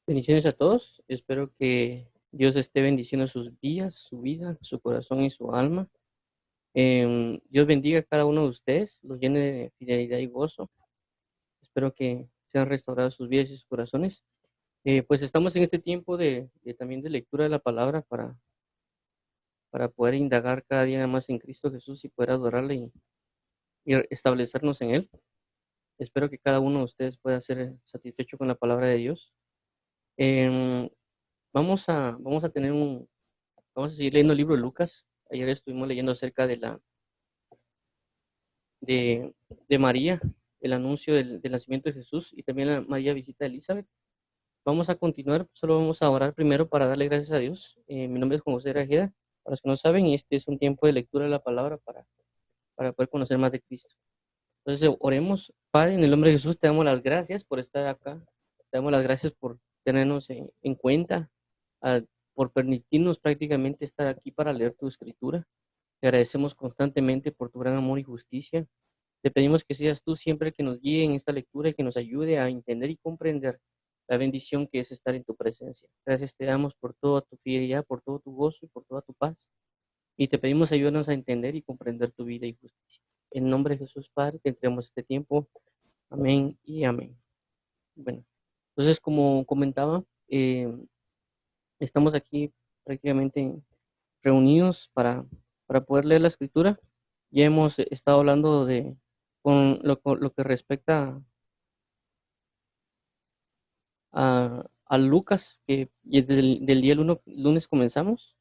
Bendiciones a todos. Espero que Dios esté bendiciendo sus días, su vida, su corazón y su alma. Dios bendiga a cada uno de ustedes, los llene de fidelidad y gozo. Espero que sean restauradas sus vidas y sus corazones. Pues estamos en este tiempo también de lectura de la palabra para poder indagar cada día más en Cristo Jesús y poder adorarle y establecernos en Él. Espero que cada uno de ustedes pueda ser satisfecho con la palabra de Dios. Em, vamos a tener Vamos a seguir leyendo el libro de Lucas. Ayer estuvimos leyendo acerca de, de María, el anuncio del nacimiento de Jesús y también la María visita a Elizabeth. Vamos a continuar, solo vamos a orar primero para darle gracias a Dios. Mi nombre es Juan José Rajeda, para los que no saben, y este es un tiempo de lectura de la palabra para poder conocer más de Cristo. Entonces, oremos. Padre, en el nombre de Jesús, te damos las gracias por estar acá. Te damos las gracias por tenernos en cuenta, ah, por permitirnos prácticamente estar aquí para leer tu escritura. Te agradecemos constantemente por tu gran amor y justicia. Te pedimos que seas tú siempre el que nos guíe en esta lectura y que nos ayude a entender y comprender la bendición que es estar en tu presencia. Gracias te damos por toda tu fidelidad, por todo tu gozo y por toda tu paz. Y te pedimos ayúdanos a entender y comprender tu vida y justicia. En nombre de Jesús, Padre, te entregamos este tiempo. Amén y amén. Bueno, entonces, como comentaba, estamos aquí prácticamente reunidos para poder leer la escritura. Ya hemos estado hablando con lo que respecta a Lucas, que y del día lunes comenzamos.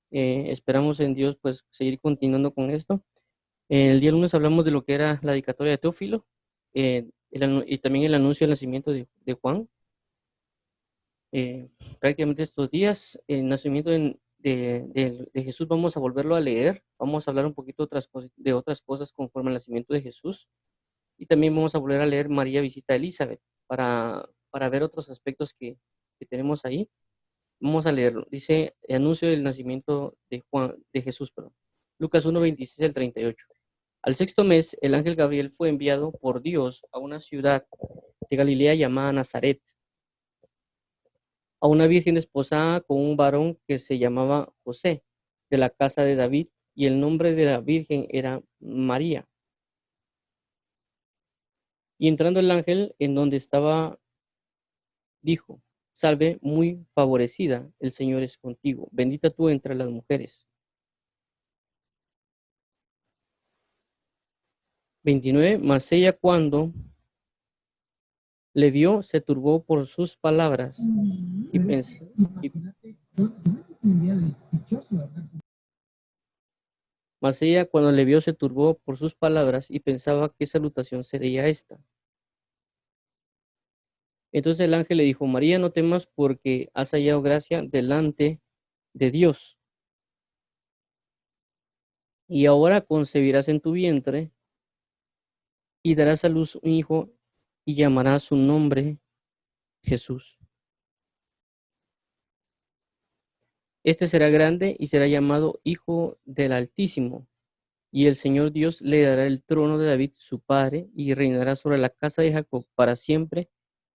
Esperamos en Dios pues seguir continuando con esto. El día lunes hablamos de lo que era la dedicatoria de Teófilo y también el anuncio del nacimiento de Juan. Prácticamente estos días, el nacimiento de Jesús, vamos a volverlo a leer. Vamos a hablar un poquito de otras cosas conforme al nacimiento de Jesús. Y también vamos a volver a leer María visita a Elizabeth para ver otros aspectos que tenemos ahí. Vamos a leerlo. Dice, anuncio del nacimiento de Jesús, perdón. Lucas 1:26 al 38. Al sexto mes, el ángel Gabriel fue enviado por Dios a una ciudad de Galilea llamada Nazaret, a una virgen desposada con un varón que se llamaba José, de la casa de David, y el nombre de la virgen era María. Y entrando el ángel en donde estaba, dijo, salve muy favorecida, el Señor es contigo, bendita tú entre las mujeres. 29. Mas ella cuando le vio, se turbó por sus palabras y pensó, mas ella cuando le vio se turbó por sus palabras y pensaba qué salutación sería esta. Entonces el ángel le dijo, María, no temas porque has hallado gracia delante de Dios. Y ahora concebirás en tu vientre y darás a luz un hijo y llamarás su nombre Jesús. Este será grande y será llamado Hijo del Altísimo. Y el Señor Dios le dará el trono de David, su padre, y reinará sobre la casa de Jacob para siempre,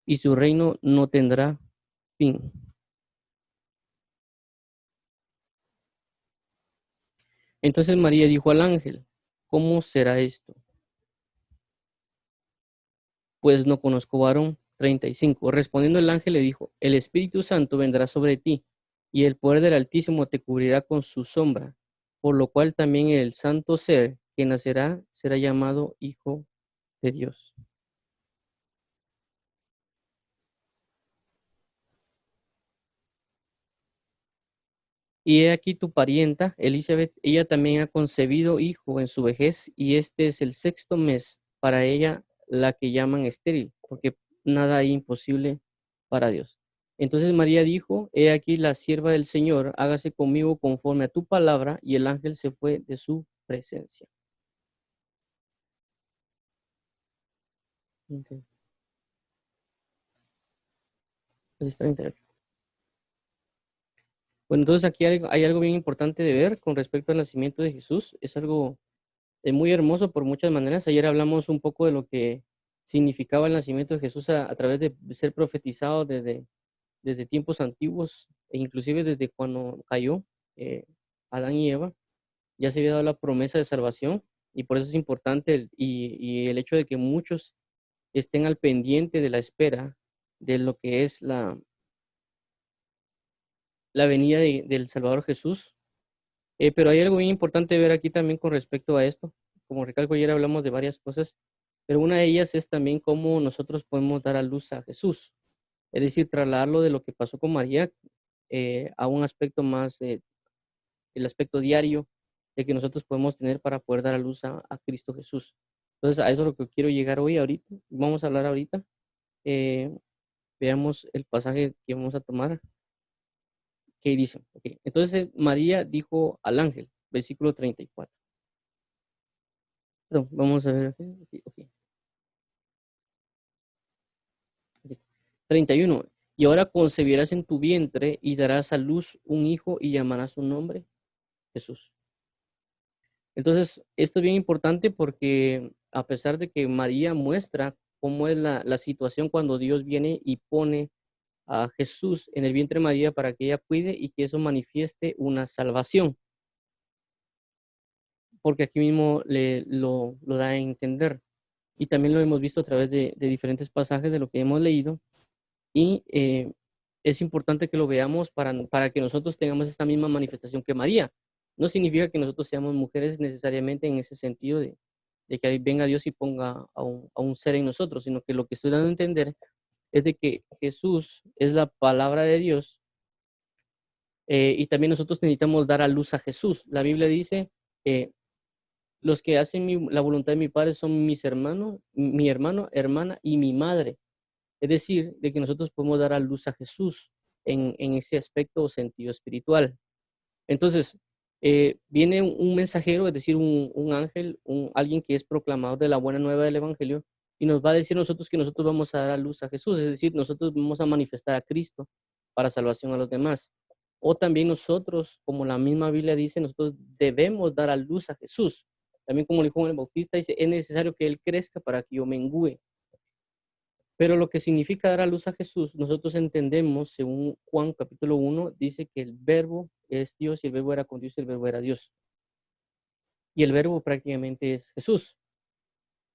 y su reino no tendrá fin. Entonces María dijo al ángel, ¿cómo será esto? Pues no conozco varón. 35. Respondiendo el ángel le dijo, el Espíritu Santo vendrá sobre ti, y el poder del Altísimo te cubrirá con su sombra, por lo cual también el santo ser que nacerá será llamado Hijo de Dios. Y he aquí tu parienta, Elizabeth, ella también ha concebido hijo en su vejez, y este es el sexto mes para ella, la que llaman estéril, porque nada hay imposible para Dios. Entonces María dijo, he aquí la sierva del Señor, hágase conmigo conforme a tu palabra, y el ángel se fue de su presencia. Ok. Es 38. Bueno, entonces aquí hay algo bien importante de ver con respecto al nacimiento de Jesús. Es algo muy hermoso por muchas maneras. Ayer hablamos un poco de lo que significaba el nacimiento de Jesús a través de ser profetizado desde tiempos antiguos e inclusive desde cuando cayó eh, Adán y Eva, ya se había dado la promesa de salvación y por eso es importante y el hecho de que muchos estén al pendiente de la espera de lo que es la venida del Salvador Jesús. Pero hay algo bien importante ver aquí también con respecto a esto. Como recalco, ayer hablamos de varias cosas, pero una de ellas es también cómo nosotros podemos dar a luz a Jesús. Es decir, trasladarlo de lo que pasó con María a un aspecto más, el aspecto diario de que nosotros podemos tener para poder dar a luz a Cristo Jesús. Entonces, a eso es lo que quiero llegar hoy, ahorita. Vamos a hablar ahorita. Eh, Veamos el pasaje que vamos a tomar. ¿Qué dice? Okay. Entonces, María dijo al ángel, versículo 34. Perdón, vamos a ver. Okay. 31. Y ahora concebirás en tu vientre y darás a luz un hijo y llamarás su nombre Jesús. Entonces, esto es bien importante porque a pesar de que María muestra cómo es la situación cuando Dios viene y pone a Jesús en el vientre de María para que ella cuide y que eso manifieste una salvación, porque aquí mismo lo da a entender. Y también lo hemos visto a través de diferentes pasajes de lo que hemos leído. Y es importante que lo veamos para que nosotros tengamos esta misma manifestación que María. No significa que nosotros seamos mujeres necesariamente en ese sentido de que ahí venga Dios y ponga a un ser en nosotros, sino que lo que estoy dando a entender es de que Jesús es la palabra de Dios y también nosotros necesitamos dar a luz a Jesús. La Biblia dice, los que hacen la voluntad de mi Padre son mis hermanos, mi hermano, hermana y mi madre. Es decir, de que nosotros podemos dar a luz a Jesús en ese aspecto o sentido espiritual. Entonces, viene un mensajero, es decir, un ángel, alguien que es proclamador de la buena nueva del Evangelio, y nos va a decir a nosotros que nosotros vamos a dar a luz a Jesús, es decir, nosotros vamos a manifestar a Cristo para salvación a los demás. O también nosotros, como la misma Biblia dice, nosotros debemos dar a luz a Jesús. También como dijo Juan el Bautista, dice, es necesario que Él crezca para que yo mengüe. Pero lo que significa dar a luz a Jesús, nosotros entendemos, según Juan capítulo 1, dice que el verbo es Dios y el verbo era con Dios y el verbo era Dios. Y el verbo prácticamente es Jesús.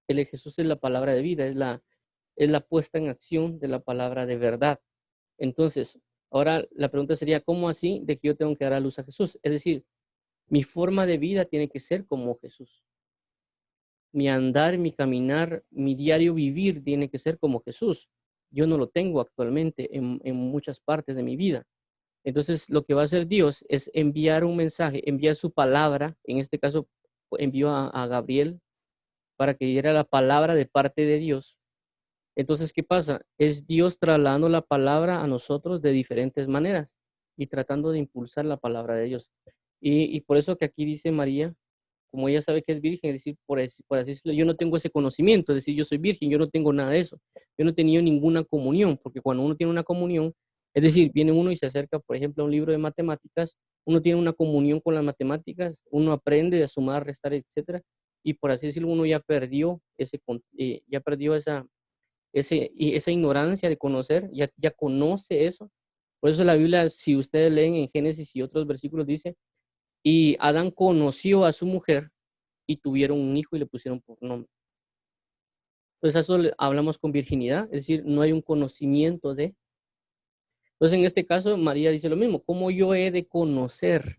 Jesús es la palabra de vida, es la puesta en acción de la palabra de verdad. Entonces, ahora la pregunta sería, ¿cómo así de que yo tengo que dar a luz a Jesús? Es decir, mi forma de vida tiene que ser como Jesús. Mi andar, mi caminar, mi diario vivir tiene que ser como Jesús. Yo no lo tengo actualmente en muchas partes de mi vida. Entonces, lo que va a hacer Dios es enviar un mensaje, enviar su palabra. En este caso, envió a Gabriel para que diera la palabra de parte de Dios. Entonces, ¿qué pasa? Es Dios trasladando la palabra a nosotros de diferentes maneras y tratando de impulsar la palabra de Dios. Y por eso que aquí dice María, como ella sabe que es virgen, es decir, por así decirlo, yo no tengo ese conocimiento, es decir, yo soy virgen, yo no tengo nada de eso. Yo no he tenido ninguna comunión, porque cuando uno tiene una comunión, es decir, viene uno y se acerca, por ejemplo, a un libro de matemáticas, uno tiene una comunión con las matemáticas, uno aprende a sumar, restar, etcétera, y por así decirlo, uno ya perdió esa ignorancia de conocer, ya conoce eso. Por eso la Biblia, si ustedes leen en Génesis y otros versículos, dice, y Adán conoció a su mujer y tuvieron un hijo y le pusieron por nombre. Entonces, eso hablamos con virginidad, es decir, no hay un conocimiento de. Entonces, en este caso, María dice lo mismo, ¿cómo yo he de conocer?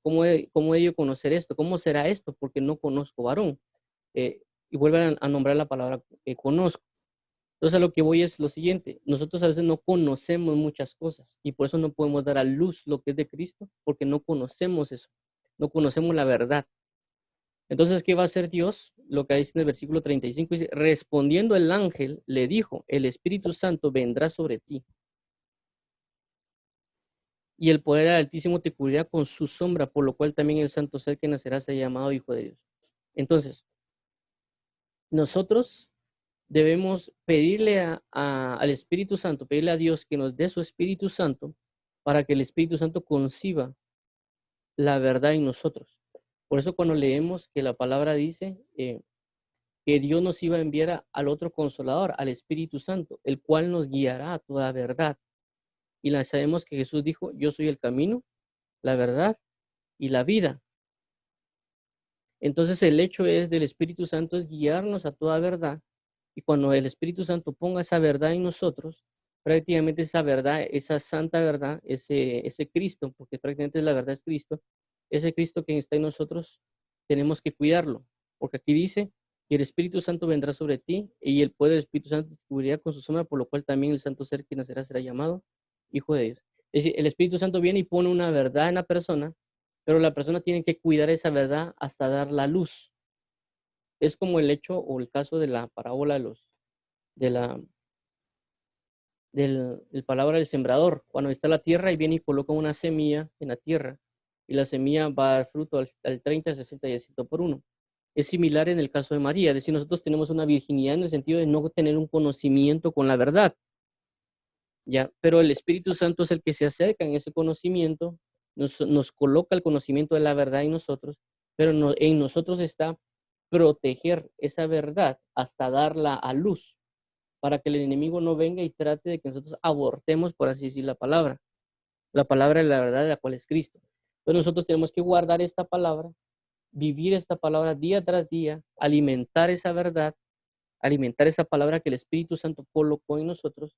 ¿Cómo he de conocer esto? ¿Cómo será esto? Porque no conozco varón. Y vuelven a nombrar la palabra conozco. Entonces, a lo que voy es lo siguiente, nosotros a veces no conocemos muchas cosas y por eso no podemos dar a luz lo que es de Cristo, porque no conocemos eso, no conocemos la verdad. Entonces, ¿qué va a hacer Dios? Lo que dice en el versículo 35, dice, respondiendo el ángel, le dijo, el Espíritu Santo vendrá sobre ti y el poder del Altísimo te cubrirá con su sombra, por lo cual también el santo ser que nacerá será llamado Hijo de Dios. Entonces, nosotros debemos pedirle al Espíritu Santo, pedirle a Dios que nos dé su Espíritu Santo para que el Espíritu Santo conciba la verdad en nosotros. Por eso cuando leemos que la palabra dice, que Dios nos iba a enviar al otro consolador, al Espíritu Santo, el cual nos guiará a toda verdad. Y la sabemos que Jesús dijo: yo soy el camino, la verdad y la vida. Entonces el hecho es del Espíritu Santo es guiarnos a toda verdad, y cuando el Espíritu Santo ponga esa verdad en nosotros, prácticamente esa verdad, esa santa verdad, ese Cristo, porque prácticamente es la verdad es Cristo, ese Cristo que está en nosotros, tenemos que cuidarlo, porque aquí dice que el Espíritu Santo vendrá sobre ti y el poder del Espíritu Santo te cubrirá con su sombra, por lo cual también el santo ser que nacerá será llamado Hijo de Dios. Es decir, el Espíritu Santo viene y pone una verdad en la persona, pero la persona tiene que cuidar esa verdad hasta dar la luz. Es como el hecho o el caso de la parábola de la del palabra del sembrador. Cuando está la tierra y viene y coloca una semilla en la tierra, y la semilla va a dar fruto al 30, 60 y al 100 por uno. Es similar en el caso de María, es decir, nosotros tenemos una virginidad en el sentido de no tener un conocimiento con la verdad, ¿ya? Pero el Espíritu Santo es el que se acerca en ese conocimiento, nos coloca el conocimiento de la verdad en nosotros, pero no, en nosotros está proteger esa verdad hasta darla a luz, para que el enemigo no venga y trate de que nosotros abortemos, por así decir, la palabra de la verdad, de la cual es Cristo. Pero nosotros tenemos que guardar esta palabra, vivir esta palabra día tras día, alimentar esa palabra que el Espíritu Santo colocó en nosotros,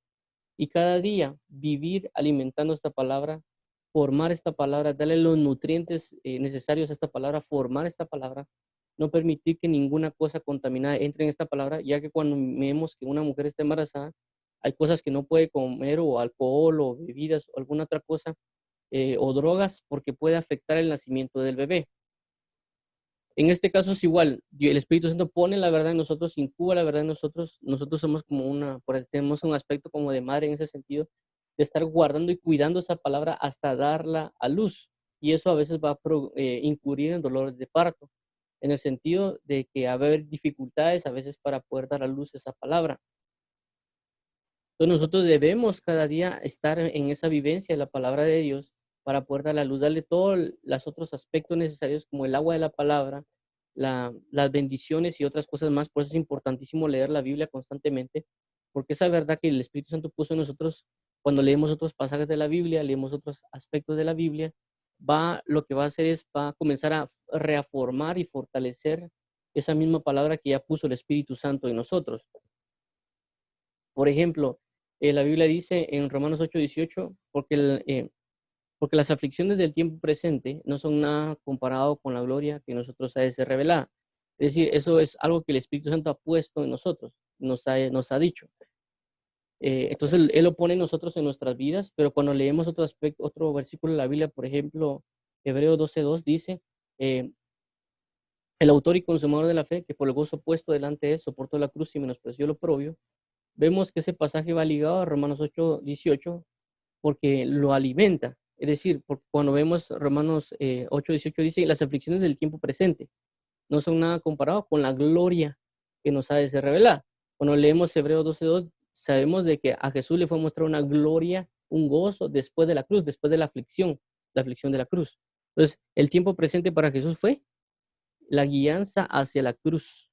y cada día vivir alimentando esta palabra, formar esta palabra, darle los nutrientes necesarios a esta palabra, formar esta palabra, no permitir que ninguna cosa contaminada entre en esta palabra, ya que cuando vemos que una mujer está embarazada, hay cosas que no puede comer, o alcohol, o bebidas, o alguna otra cosa, o drogas, porque puede afectar el nacimiento del bebé. En este caso es igual, el Espíritu Santo pone la verdad en nosotros, incuba la verdad en nosotros, nosotros somos como tenemos un aspecto como de madre en ese sentido, de estar guardando y cuidando esa palabra hasta darla a luz, y eso a veces va a incurrir en dolores de parto, en el sentido de que va a haber dificultades a veces para poder dar a luz esa palabra. Entonces nosotros debemos cada día estar en esa vivencia de la palabra de Dios para poder dar la luz, darle todos los otros aspectos necesarios como el agua de la palabra, las bendiciones y otras cosas más. Por eso es importantísimo leer la Biblia constantemente, porque esa verdad que el Espíritu Santo puso en nosotros, cuando leemos otros pasajes de la Biblia, leemos otros aspectos de la Biblia, lo que va a hacer es, va a comenzar a reafirmar y fortalecer esa misma palabra que ya puso el Espíritu Santo en nosotros. Por ejemplo, la Biblia dice en Romanos 8:18, porque las aflicciones del tiempo presente no son nada comparado con la gloria que en nosotros ha de ser revelada. Es decir, eso es algo que el Espíritu Santo ha puesto en nosotros, nos ha dicho. Entonces, Él lo pone en nosotros en nuestras vidas, pero cuando leemos otro aspecto, otro versículo de la Biblia, por ejemplo, Hebreos 12:2 dice, eh, el autor y consumador de la fe, que por el gozo puesto delante de él soportó la cruz y menospreció lo oprobio. Vemos que ese pasaje va ligado a Romanos 8:18 porque lo alimenta. Es decir, porque cuando vemos Romanos 8:18 dice, las aflicciones del tiempo presente no son nada comparado con la gloria que nos ha de ser revelada. Cuando leemos Hebreos 12:2, sabemos de que a Jesús le fue mostrada una gloria, un gozo después de la cruz, después de la aflicción de la cruz. Entonces, el tiempo presente para Jesús fue la guianza hacia la cruz.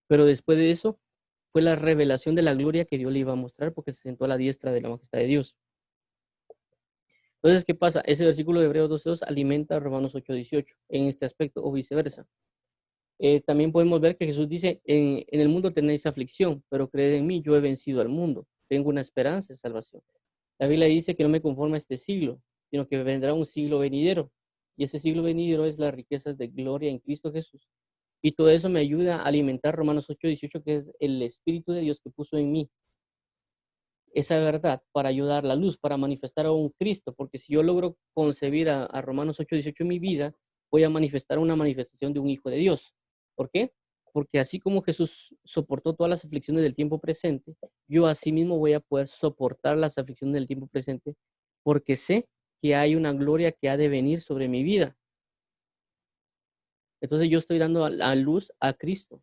Pero después de eso, fue la revelación de la gloria que Dios le iba a mostrar porque se sentó a la diestra de la majestad de Dios. Entonces, ¿qué pasa? Ese versículo de Hebreos 12:2 alimenta a Romanos 8:18 en este aspecto o viceversa. También podemos ver que Jesús dice, en el mundo tenéis aflicción, pero creed en mí, yo he vencido al mundo. Tengo una esperanza de salvación. La Biblia dice que no me conformo a este siglo, sino que vendrá un siglo venidero. Y ese siglo venidero es las riquezas de gloria en Cristo Jesús. Y todo eso me ayuda a alimentar Romanos 8:18, que es el Espíritu de Dios que puso en mí esa verdad para ayudar la luz, para manifestar a un Cristo, porque si yo logro concebir a Romanos 8:18 en mi vida, voy a manifestar una manifestación de un hijo de Dios. ¿Por qué? Porque así como Jesús soportó todas las aflicciones del tiempo presente, yo asimismo voy a poder soportar las aflicciones del tiempo presente, porque sé que hay una gloria que ha de venir sobre mi vida. Entonces yo estoy dando a luz a Cristo.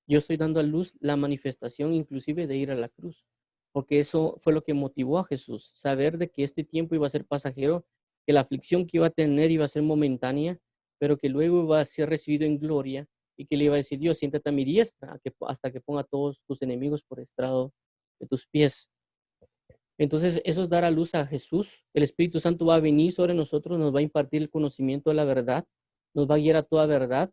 Yo estoy dando a luz la manifestación inclusive de ir a la cruz, porque eso fue lo que motivó a Jesús, saber de que este tiempo iba a ser pasajero, que la aflicción que iba a tener iba a ser momentánea, pero que luego iba a ser recibido en gloria ¿Y qué le iba a decir Dios? Siéntate a mi diestra hasta que ponga a todos tus enemigos por estrado de tus pies. Entonces, eso es dar a luz a Jesús. El Espíritu Santo va a venir sobre nosotros, nos va a impartir el conocimiento de la verdad, nos va a guiar a toda verdad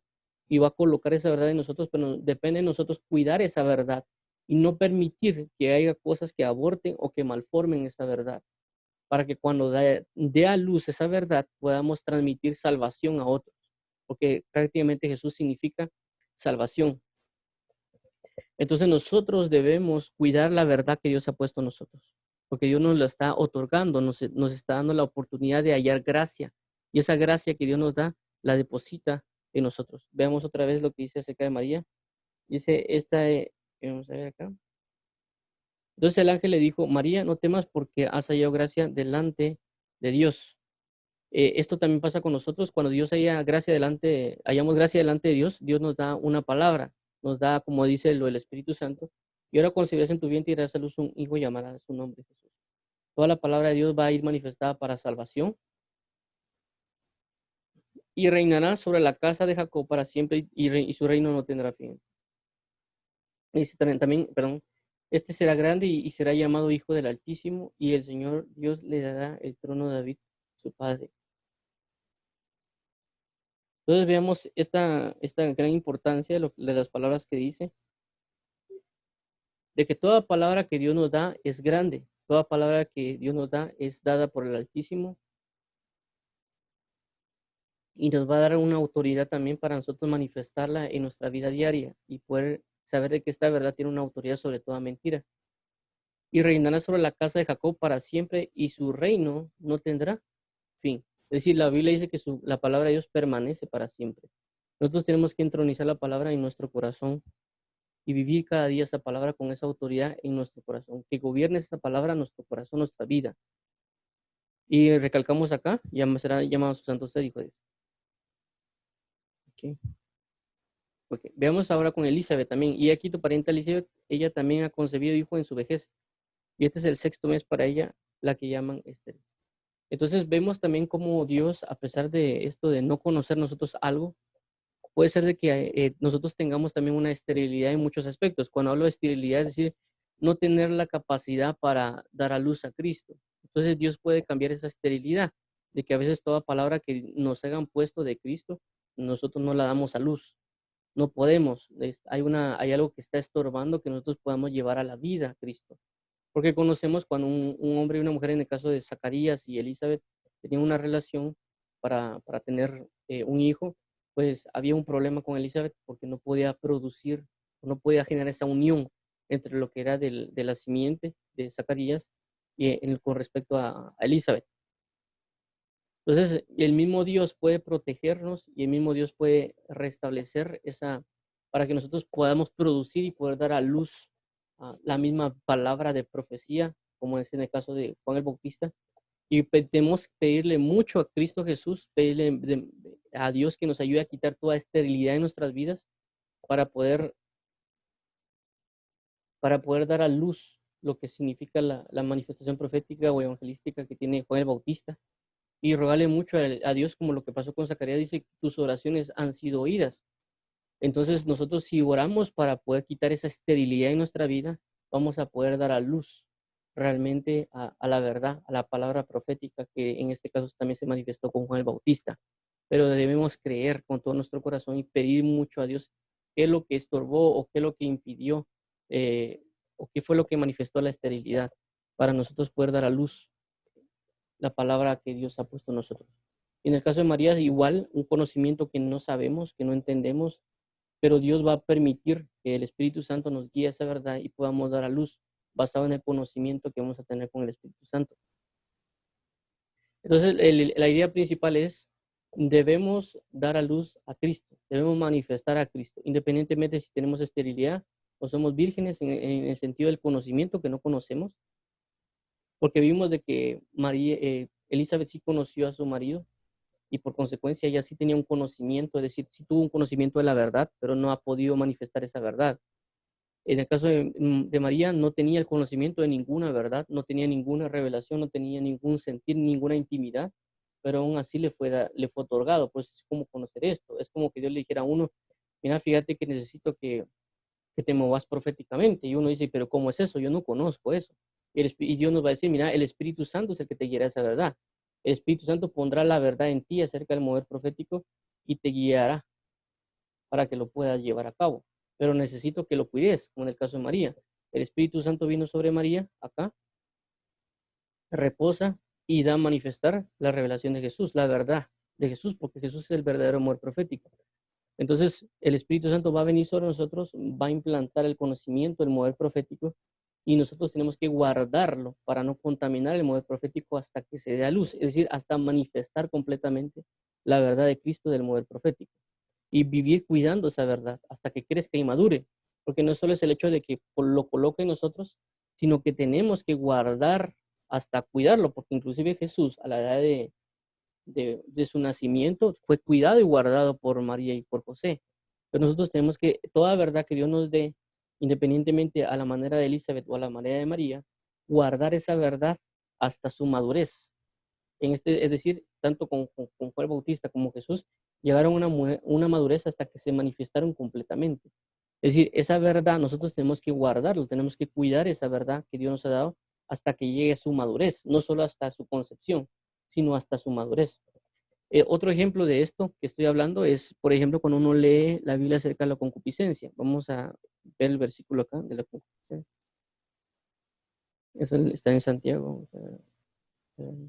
y va a colocar esa verdad en nosotros, pero depende de nosotros cuidar esa verdad y no permitir que haya cosas que aborten o que malformen esa verdad, para que cuando dé a luz esa verdad podamos transmitir salvación a otros, porque prácticamente Jesús significa salvación. Entonces nosotros debemos cuidar la verdad que Dios ha puesto en nosotros, porque Dios nos la está otorgando, nos está dando la oportunidad de hallar gracia, y esa gracia que Dios nos da, la deposita en nosotros. Veamos otra vez lo que dice acerca de María. Dice vamos a ver acá. Entonces el ángel le dijo, María, no temas porque has hallado gracia delante de Dios. Esto también pasa con nosotros, cuando Dios hallamos gracia delante de Dios, Dios nos da una palabra, nos da, como dice lo del Espíritu Santo, y ahora concebirás en tu vientre y darás a luz un hijo y llamarás su nombre Jesús. Toda la palabra de Dios va a ir manifestada para salvación y reinará sobre la casa de Jacob para siempre y su reino no tendrá fin. Dice también, perdón, este será grande y será llamado Hijo del Altísimo y el Señor Dios le dará el trono de David, su padre. Entonces veamos esta gran importancia de las palabras que dice, de que toda palabra que Dios nos da es grande, toda palabra que Dios nos da es dada por el Altísimo y nos va a dar una autoridad también para nosotros manifestarla en nuestra vida diaria y poder saber de que esta verdad tiene una autoridad sobre toda mentira. Y reinará sobre la casa de Jacob para siempre y su reino no tendrá fin. Es decir, la Biblia dice que la palabra de Dios permanece para siempre. Nosotros tenemos que entronizar la palabra en nuestro corazón y vivir cada día esa palabra con esa autoridad en nuestro corazón, que gobierne esa palabra nuestro corazón, nuestra vida. Y recalcamos acá, será llamado su santo ser, hijo de Dios. Okay. Okay. Veamos ahora con Elizabeth también. Y aquí tu pariente Elizabeth, ella también ha concebido hijo en su vejez. Y este es el 6º mes para ella, la que llaman estéril. Entonces vemos también cómo Dios, a pesar de esto de no conocer nosotros algo, puede ser de que nosotros tengamos también una esterilidad en muchos aspectos. Cuando hablo de esterilidad, es decir, no tener la capacidad para dar a luz a Cristo. Entonces Dios puede cambiar esa esterilidad, de que a veces toda palabra que nos hagan puesto de Cristo, nosotros no la damos a luz. No podemos. Hay algo que está estorbando que nosotros podamos llevar a la vida a Cristo. Porque conocemos cuando un hombre y una mujer, en el caso de Zacarías y Elizabeth, tenían una relación para tener un hijo, pues había un problema con Elizabeth porque no podía producir, no podía generar esa unión entre lo que era de la simiente de Zacarías con respecto a Elizabeth. Entonces, el mismo Dios puede protegernos y el mismo Dios puede restablecer para que nosotros podamos producir y poder dar a luz la misma palabra de profecía, como es en el caso de Juan el Bautista. Y tenemos que pedirle mucho a Cristo Jesús, pedirle a Dios que nos ayude a quitar toda esterilidad en nuestras vidas para poder, dar a luz lo que significa la manifestación profética o evangelística que tiene Juan el Bautista. Y rogarle mucho a Dios, como lo que pasó con Zacarías, dice, tus oraciones han sido oídas. Entonces nosotros si oramos para poder quitar esa esterilidad en nuestra vida, vamos a poder dar a luz realmente a la verdad, a la palabra profética que en este caso también se manifestó con Juan el Bautista. Pero debemos creer con todo nuestro corazón y pedir mucho a Dios qué es lo que estorbó o qué es lo que impidió o qué fue lo que manifestó la esterilidad para nosotros poder dar a luz la palabra que Dios ha puesto en nosotros. En el caso de María, igual un conocimiento que no sabemos, que no entendemos, pero Dios va a permitir que el Espíritu Santo nos guíe a esa verdad y podamos dar a luz basado en el conocimiento que vamos a tener con el Espíritu Santo. Entonces, la idea principal es, debemos dar a luz a Cristo, debemos manifestar a Cristo, independientemente si tenemos esterilidad o somos vírgenes en el sentido del conocimiento que no conocemos, porque vimos de que Elizabeth sí conoció a su marido y por consecuencia ella sí tenía un conocimiento, es decir, sí tuvo un conocimiento de la verdad, pero no ha podido manifestar esa verdad. En el caso de María no tenía el conocimiento de ninguna verdad, no tenía ninguna revelación, no tenía ningún sentir, ninguna intimidad, pero aún así le fue otorgado. Pues es como conocer esto, es como que Dios le dijera a uno, mira, fíjate que necesito que te movas proféticamente. Y uno dice, pero ¿cómo es eso? Yo no conozco eso. Y Dios nos va a decir, mira, el Espíritu Santo es el que te guiará a esa verdad. El Espíritu Santo pondrá la verdad en ti acerca del mover profético y te guiará para que lo puedas llevar a cabo. Pero necesito que lo cuides, como en el caso de María. El Espíritu Santo vino sobre María, acá, reposa y da a manifestar la revelación de Jesús, la verdad de Jesús, porque Jesús es el verdadero amor profético. Entonces, el Espíritu Santo va a venir sobre nosotros, va a implantar el conocimiento, el mover profético, y nosotros tenemos que guardarlo para no contaminar el mover profético hasta que se dé a luz, es decir, hasta manifestar completamente la verdad de Cristo del mover profético. Y vivir cuidando esa verdad hasta que crezca y madure, porque no solo es el hecho de que lo coloque en nosotros, sino que tenemos que guardar hasta cuidarlo, porque inclusive Jesús a la edad de su nacimiento fue cuidado y guardado por María y por José. Pero nosotros tenemos que, toda verdad que Dios nos dé, independientemente a la manera de Elizabeth o a la manera de María, guardar esa verdad hasta su madurez. Es decir, tanto con Juan Bautista como Jesús, llegaron a una madurez hasta que se manifestaron completamente. Es decir, esa verdad nosotros tenemos que guardarlo, tenemos que cuidar esa verdad que Dios nos ha dado hasta que llegue a su madurez, no solo hasta su concepción, sino hasta su madurez. Otro ejemplo de esto que estoy hablando es, por ejemplo, cuando uno lee la Biblia acerca de la concupiscencia. Vamos a ver el versículo acá de la concupiscencia. Eso está en Santiago. Eh,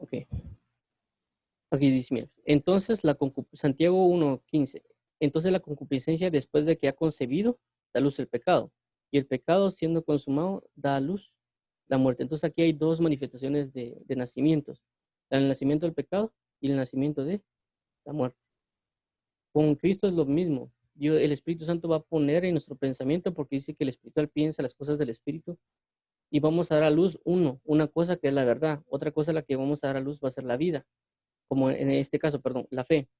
Ok, aquí dice, mira, entonces Santiago 1:15, entonces la concupiscencia después de que ha concebido, da luz el pecado, y el pecado siendo consumado, da a luz la muerte. Entonces aquí hay dos manifestaciones de nacimientos, el nacimiento del pecado y el nacimiento de la muerte. Con Cristo es lo mismo. El Espíritu Santo va a poner en nuestro pensamiento, porque dice que el espiritual piensa las cosas del Espíritu, y vamos a dar a luz una cosa que es la verdad, otra cosa la que vamos a dar a luz va a ser la vida, como en este caso, perdón, la fe.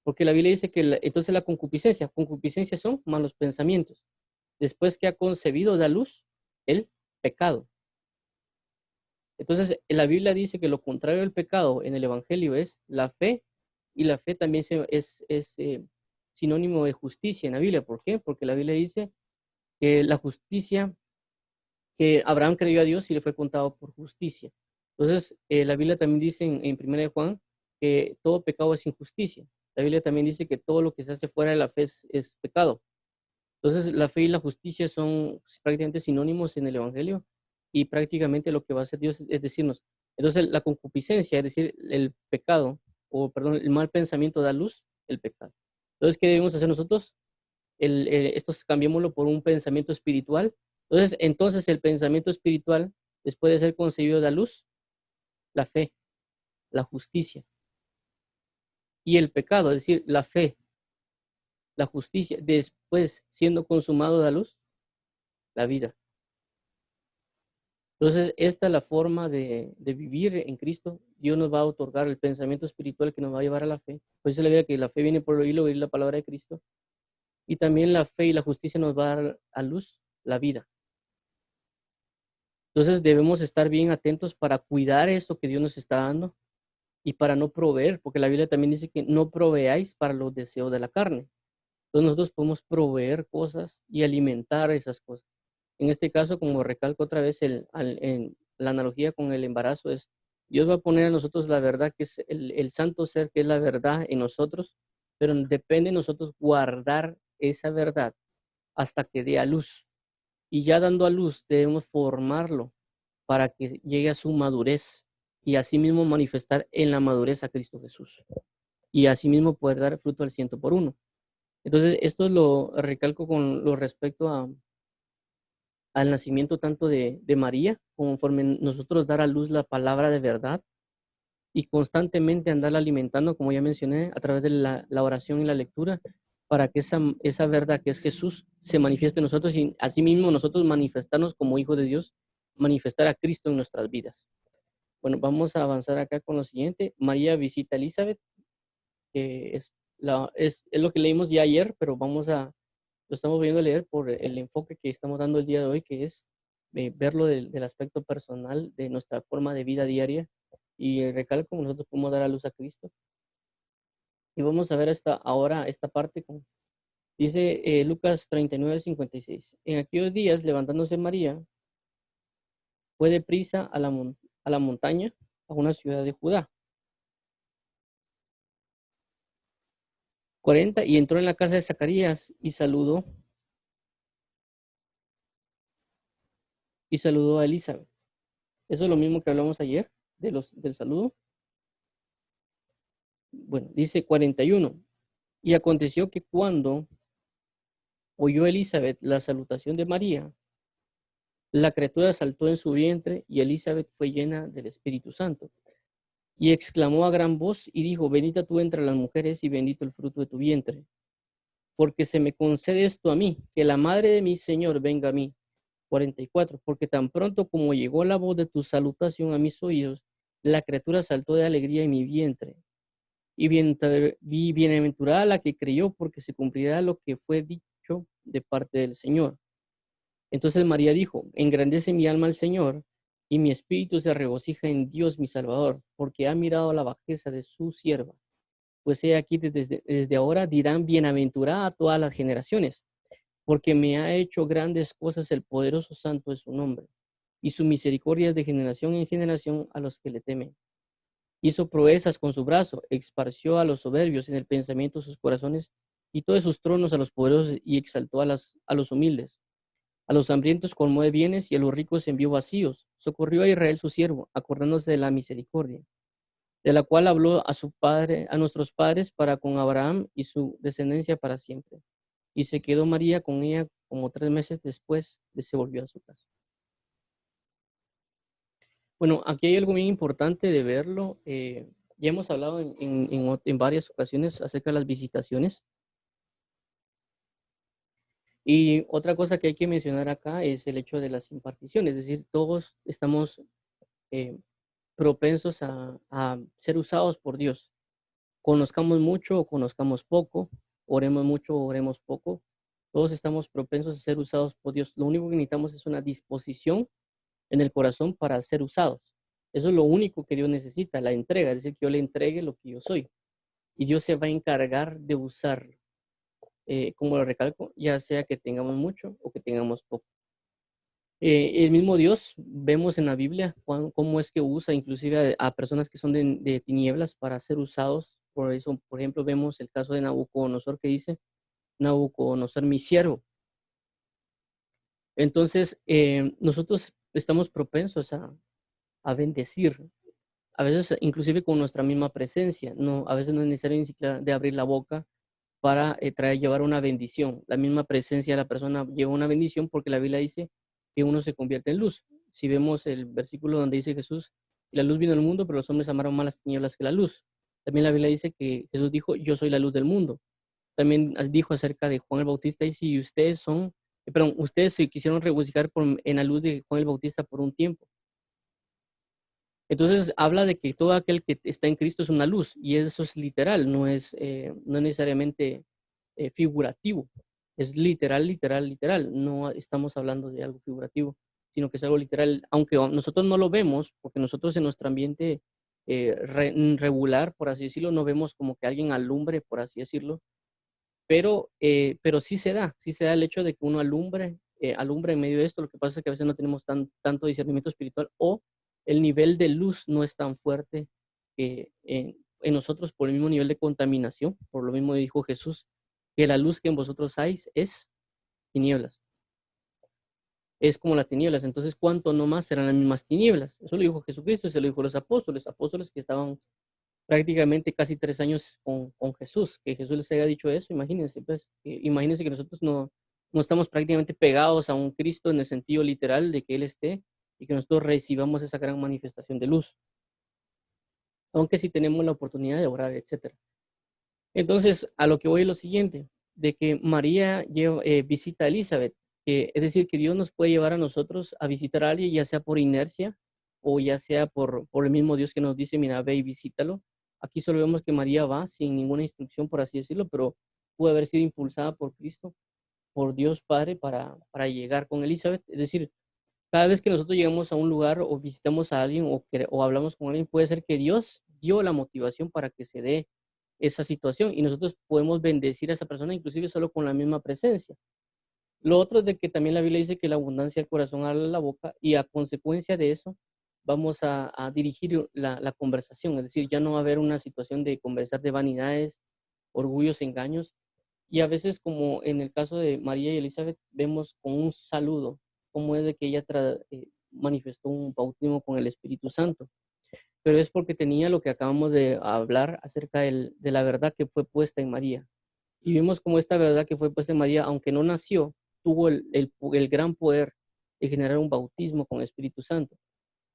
Porque la Biblia dice que entonces la concupiscencia son malos pensamientos. Después que ha concebido da luz el pecado. Entonces la Biblia dice que lo contrario del pecado en el Evangelio es la fe, y la fe también es sinónimo de justicia en la Biblia. ¿Por qué? Porque la Biblia dice que la justicia, que Abraham creyó a Dios y le fue contado por justicia. Entonces, la Biblia también dice en 1 de Juan que todo pecado es injusticia. La Biblia también dice que todo lo que se hace fuera de la fe es pecado. Entonces, la fe y la justicia son prácticamente sinónimos en el Evangelio, y prácticamente lo que va a hacer Dios es decirnos, entonces la concupiscencia, es decir, el pecado, o perdón, el mal pensamiento da luz, el pecado. Entonces, ¿qué debemos hacer nosotros? Esto cambiémoslo por un pensamiento espiritual. Entonces el pensamiento espiritual, después de ser concebido, da luz, la fe, la justicia y el pecado, es decir, la fe, la justicia, después siendo consumado, da luz, la vida. Entonces, esta es la forma de vivir en Cristo. Dios nos va a otorgar el pensamiento espiritual que nos va a llevar a la fe. Pues es la idea que la fe viene por oír la palabra de Cristo. Y también la fe y la justicia nos va a dar a luz la vida. Entonces debemos estar bien atentos para cuidar esto que Dios nos está dando y para no proveer, porque la Biblia también dice que no proveáis para los deseos de la carne. Entonces nosotros podemos proveer cosas y alimentar esas cosas. En este caso, como recalco otra vez, en la analogía con el embarazo es, Dios va a poner a nosotros la verdad, que es el santo ser, que es la verdad en nosotros, pero depende de nosotros guardar esa verdad hasta que dé a luz. Y ya dando a luz debemos formarlo para que llegue a su madurez y asimismo manifestar en la madurez a Cristo Jesús. Y asimismo poder dar fruto al 100 por 1. Entonces, esto lo recalco con lo respecto al nacimiento tanto de María, conforme nosotros dar a luz la palabra de verdad y constantemente andarla alimentando, como ya mencioné, a través de la oración y la lectura, para que esa verdad que es Jesús se manifieste en nosotros y asimismo nosotros manifestarnos como hijos de Dios, manifestar a Cristo en nuestras vidas. Bueno, vamos a avanzar acá con lo siguiente. María visita a Elizabeth, que es lo que leímos ya ayer, pero lo estamos viendo a leer por el enfoque que estamos dando el día de hoy, que es verlo del aspecto personal de nuestra forma de vida diaria y recalco cómo nosotros podemos dar a luz a Cristo. Y vamos a ver ahora esta parte. Dice Lucas 39:56. En aquellos días, levantándose María, fue deprisa a la montaña, a una ciudad de Judá. 40. Y entró en la casa de Zacarías y saludó a Elizabeth. Eso es lo mismo que hablamos ayer del saludo. Bueno, dice 41. Y aconteció que cuando oyó Elizabeth la salutación de María, la criatura saltó en su vientre y Elizabeth fue llena del Espíritu Santo. Y exclamó a gran voz y dijo, bendita tú entre las mujeres y bendito el fruto de tu vientre. Porque se me concede esto a mí, que la madre de mi Señor venga a mí. 44. Porque tan pronto como llegó la voz de tu salutación a mis oídos, la criatura saltó de alegría en mi vientre. Y bienaventurada la que creyó, porque se cumplirá lo que fue dicho de parte del Señor. Entonces María dijo, engrandece mi alma al Señor, y mi espíritu se regocija en Dios mi Salvador, porque ha mirado la bajeza de su sierva. Pues he aquí desde ahora dirán bienaventurada a todas las generaciones, porque me ha hecho grandes cosas el poderoso santo de su nombre, y su misericordia es de generación en generación a los que le temen. Hizo proezas con su brazo, esparció a los soberbios en el pensamiento de sus corazones, quitó de sus tronos a los poderosos y exaltó a los humildes. A los hambrientos colmó de bienes y a los ricos envió vacíos. Socorrió a Israel su siervo, acordándose de la misericordia, de la cual habló a su padre, a nuestros padres, para con Abraham y su descendencia para siempre. Y se quedó María con ella como 3 meses después de se volvió a su casa. Bueno, aquí hay algo muy importante de verlo. Ya hemos hablado en varias ocasiones acerca de las visitaciones. Y otra cosa que hay que mencionar acá es el hecho de las imparticiones, es decir, todos estamos eh, propensos a ser usados por Dios. Conozcamos mucho o conozcamos poco, oremos mucho o oremos poco, todos estamos propensos a ser usados por Dios. Lo único que necesitamos es una disposición en el corazón para ser usados. Eso es lo único que Dios necesita, la entrega, es decir, que yo le entregue lo que yo soy. Y Dios se va a encargar de usarlo. Como lo recalco, ya sea que tengamos mucho o que tengamos poco. El mismo Dios, vemos en la Biblia cómo es que usa inclusive a personas que son de tinieblas para ser usados. Por eso, por ejemplo, vemos el caso de Nabucodonosor que dice, Nabucodonosor, mi siervo. Entonces, nosotros estamos propensos a bendecir, a veces inclusive con nuestra misma presencia. No, a veces no es necesario ni siquiera de abrir la boca para llevar una bendición. La misma presencia de la persona lleva una bendición porque la Biblia dice que uno se convierte en luz. Si vemos el versículo donde dice Jesús, la luz vino al mundo, pero los hombres amaron más las tinieblas que la luz. También la Biblia dice que Jesús dijo, yo soy la luz del mundo. También dijo acerca de Juan el Bautista, y si ustedes se quisieron regocijar en la luz de Juan el Bautista por un tiempo. Entonces habla de que todo aquel que está en Cristo es una luz, y eso es literal, no es necesariamente figurativo, es literal, literal, literal. No estamos hablando de algo figurativo, sino que es algo literal, aunque nosotros no lo vemos, porque nosotros en nuestro ambiente regular, por así decirlo, no vemos como que alguien alumbre, por así decirlo, pero sí sí se da el hecho de que uno alumbra en medio de esto. Lo que pasa es que a veces no tenemos tanto discernimiento espiritual, o el nivel de luz no es tan fuerte en nosotros por el mismo nivel de contaminación. Por lo mismo dijo Jesús, que la luz que en vosotros hay es tinieblas. Es como las tinieblas. Entonces, ¿cuánto no más serán las mismas tinieblas? Eso lo dijo Jesucristo y se lo dijo a los apóstoles que estaban prácticamente casi 3 años con Jesús, que Jesús les haya dicho eso. Imagínense, pues, imagínense que nosotros no estamos prácticamente pegados a un Cristo en el sentido literal de que Él esté, y que nosotros recibamos esa gran manifestación de luz, aunque sí tenemos la oportunidad de orar, etcétera. Entonces, a lo que voy es lo siguiente, de que María visita a Elizabeth, es decir, que Dios nos puede llevar a nosotros a visitar a alguien, ya sea por inercia o ya sea por el mismo Dios que nos dice, mira, ve y visítalo. Aquí solo vemos que María va sin ninguna instrucción, por así decirlo, pero puede haber sido impulsada por Cristo. por Dios Padre para llegar con Elizabeth. Es decir, cada vez que nosotros llegamos a un lugar o visitamos a alguien o hablamos con alguien, puede ser que Dios dio la motivación para que se dé esa situación y nosotros podemos bendecir a esa persona inclusive solo con la misma presencia. Lo otro es de que también la Biblia dice que la abundancia del corazón habla la boca y a consecuencia de eso vamos a dirigir la conversación, es decir, ya no va a haber una situación de conversar de vanidades, orgullos, engaños, y a veces, como en el caso de María y Elizabeth, vemos con un saludo cómo es de que ella manifestó un bautismo con el Espíritu Santo. Pero es porque tenía lo que acabamos de hablar acerca de la verdad que fue puesta en María. Y vimos cómo esta verdad que fue puesta en María, aunque no nació, tuvo el gran poder de generar un bautismo con el Espíritu Santo.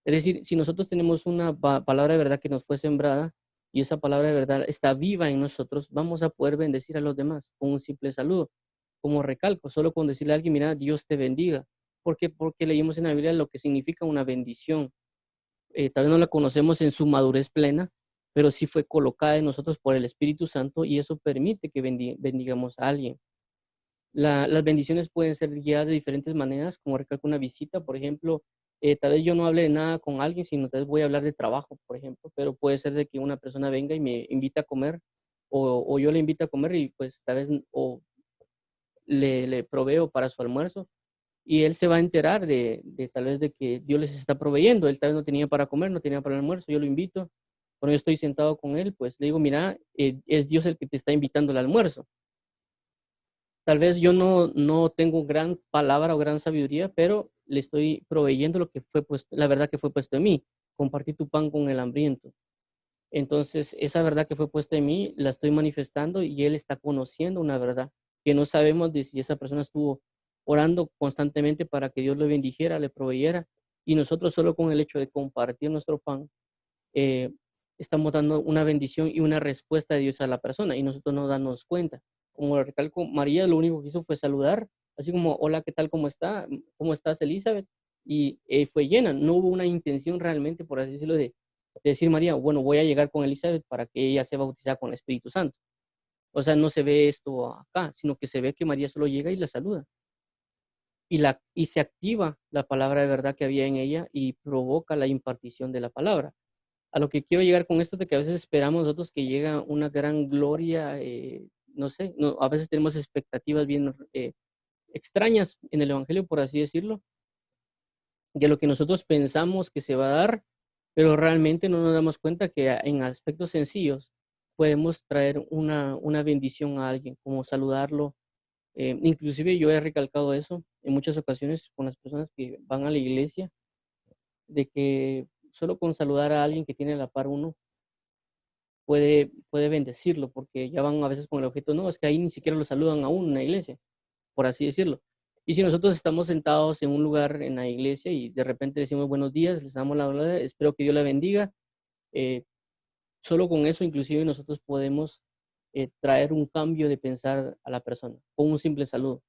Es decir, si nosotros tenemos una palabra de verdad que nos fue sembrada y esa palabra de verdad está viva en nosotros, vamos a poder bendecir a los demás con un simple saludo. Como recalco, solo con decirle a alguien, mira, Dios te bendiga. ¿Por qué? Porque leímos en la Biblia lo que significa una bendición. Tal vez no la conocemos en su madurez plena, pero sí fue colocada en nosotros por el Espíritu Santo y eso permite que bendigamos a alguien. Las bendiciones pueden ser guiadas de diferentes maneras, como recalco una visita, por ejemplo, tal vez yo no hable de nada con alguien, sino tal vez voy a hablar de trabajo, por ejemplo, pero puede ser de que una persona venga y me invita a comer o yo le invito a comer y pues tal vez o le proveo para su almuerzo y él se va a enterar de tal vez de que Dios les está proveyendo. Él tal vez no tenía para comer, no tenía para el almuerzo, yo lo invito. Cuando yo estoy sentado con él, pues le digo, mira, es Dios el que te está invitando al almuerzo. Tal vez yo no tengo gran palabra o gran sabiduría, pero le estoy proveyendo lo que fue puesto, la verdad que fue puesto en mí. Compartí tu pan con el hambriento. Entonces, esa verdad que fue puesta en mí, la estoy manifestando y él está conociendo una verdad que no sabemos de si esa persona estuvo orando constantemente para que Dios lo bendijera, le proveyera. Y nosotros solo con el hecho de compartir nuestro pan, eh, estamos dando una bendición y una respuesta de Dios a la persona y nosotros no damos cuenta. Como lo recalco, María lo único que hizo fue saludar, así como, hola, ¿qué tal? ¿Cómo está? ¿Cómo estás, Elizabeth? Y fue llena, no hubo una intención realmente, por así decirlo, de decir María, bueno, voy a llegar con Elizabeth para que ella sea bautizada con el Espíritu Santo. O sea, no se ve esto acá, sino que se ve que María solo llega y la saluda. Y se activa la palabra de verdad que había en ella y provoca la impartición de la palabra. A lo que quiero llegar con esto de que a veces esperamos nosotros que llega una gran gloria, no sé, no, a veces tenemos expectativas bien extrañas en el Evangelio, por así decirlo, de lo que nosotros pensamos que se va a dar, pero realmente no nos damos cuenta que en aspectos sencillos podemos traer una bendición a alguien, como saludarlo. Inclusive yo he recalcado eso en muchas ocasiones con las personas que van a la iglesia, de que solo con saludar a alguien que tiene a la par uno puede bendecirlo, porque ya van a veces con el objeto, no, es que ahí ni siquiera lo saludan a uno en la iglesia, por así decirlo. Y si nosotros estamos sentados en un lugar en la iglesia y de repente decimos buenos días, les damos la hola, espero que Dios la bendiga, eh, solo con eso inclusive nosotros podemos traer un cambio de pensar a la persona, con un simple saludo.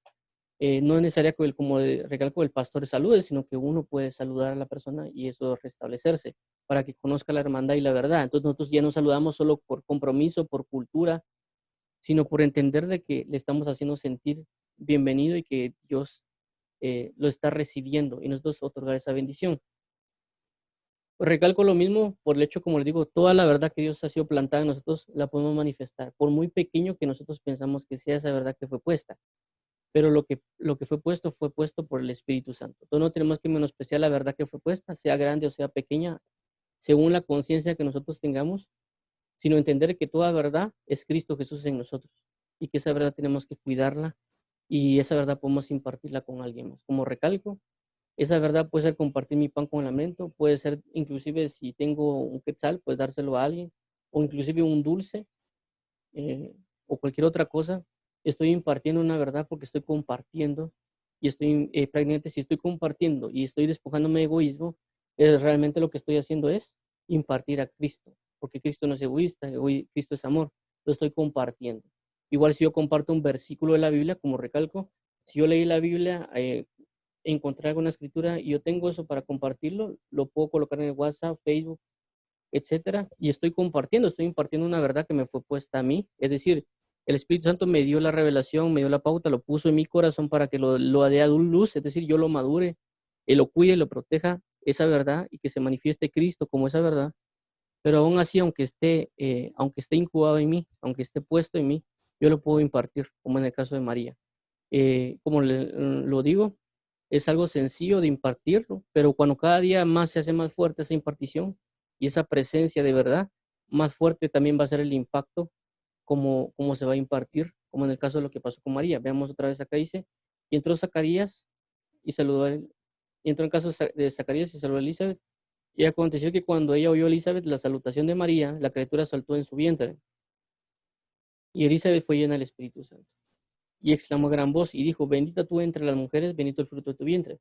No es necesario que, recalco, el pastor salude, sino que uno puede saludar a la persona y eso restablecerse para que conozca la hermandad y la verdad. Entonces nosotros ya no saludamos solo por compromiso, por cultura, sino por entender de que le estamos haciendo sentir bienvenido y que Dios lo está recibiendo y nosotros otorgar esa bendición. Recalco lo mismo por el hecho, como les digo, toda la verdad que Dios ha sido plantada en nosotros la podemos manifestar, por muy pequeño que nosotros pensamos que sea esa verdad que fue puesta, pero lo que fue puesto por el Espíritu Santo. Entonces no tenemos que menospreciar la verdad que fue puesta, sea grande o sea pequeña, según la conciencia que nosotros tengamos, sino entender que toda verdad es Cristo Jesús en nosotros y que esa verdad tenemos que cuidarla y esa verdad podemos impartirla con alguien más. Como recalco, esa verdad puede ser compartir mi pan con el lamento, puede ser inclusive si tengo un quetzal, pues dárselo a alguien, o inclusive un dulce, o cualquier otra cosa. Estoy impartiendo una verdad porque estoy compartiendo y estoy prácticamente si estoy compartiendo y estoy despojándome de egoísmo, realmente lo que estoy haciendo es impartir a Cristo, porque Cristo no es egoísta, Cristo es amor, lo estoy compartiendo. Igual si yo comparto un versículo de la Biblia, como recalco, si yo leí la Biblia, encontrar alguna escritura y yo tengo eso para compartirlo, lo puedo colocar en el WhatsApp, Facebook, etcétera, y estoy compartiendo, estoy impartiendo una verdad que me fue puesta a mí. Es decir, El Espíritu Santo me dio la revelación, me dio la pauta, lo puso en mi corazón para que lo dé a luz, es decir, yo lo madure, y lo cuide, lo proteja, esa verdad, y que se manifieste Cristo como esa verdad. Pero aún así, aunque esté incubado en mí, aunque esté puesto en mí, yo lo puedo impartir, como en el caso de María. Como lo digo, es algo sencillo de impartirlo, pero cuando cada día más se hace más fuerte esa impartición y esa presencia de verdad, más fuerte también va a ser el impacto como se va a impartir, como en el caso de lo que pasó con María. Veamos otra vez acá dice, y entró Zacarías y saludó a él, y entró en caso de Zacarías y saludó a Elizabeth, y aconteció que cuando ella oyó a Elizabeth la salutación de María, la criatura saltó en su vientre, y Elizabeth fue llena del Espíritu Santo. Y exclamó a gran voz y dijo, bendita tú entre las mujeres, bendito el fruto de tu vientre.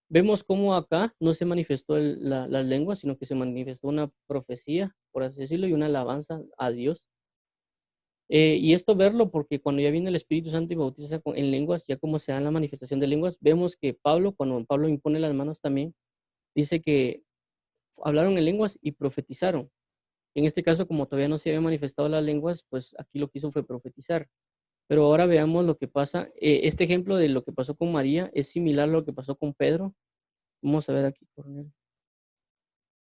Vemos cómo acá no se manifestó las lenguas, sino que se manifestó una profecía, por así decirlo, y una alabanza a Dios. Y esto verlo porque cuando ya viene el Espíritu Santo y bautiza en lenguas, ya como se da la manifestación de lenguas, vemos que Pablo, cuando Pablo impone las manos también, dice que hablaron en lenguas y profetizaron. En este caso, como todavía no se habían manifestado las lenguas, pues aquí lo que hizo fue profetizar. Pero ahora veamos lo que pasa. Este ejemplo de lo que pasó con María es similar a lo que pasó con Pedro. Vamos a ver aquí, Cornelio,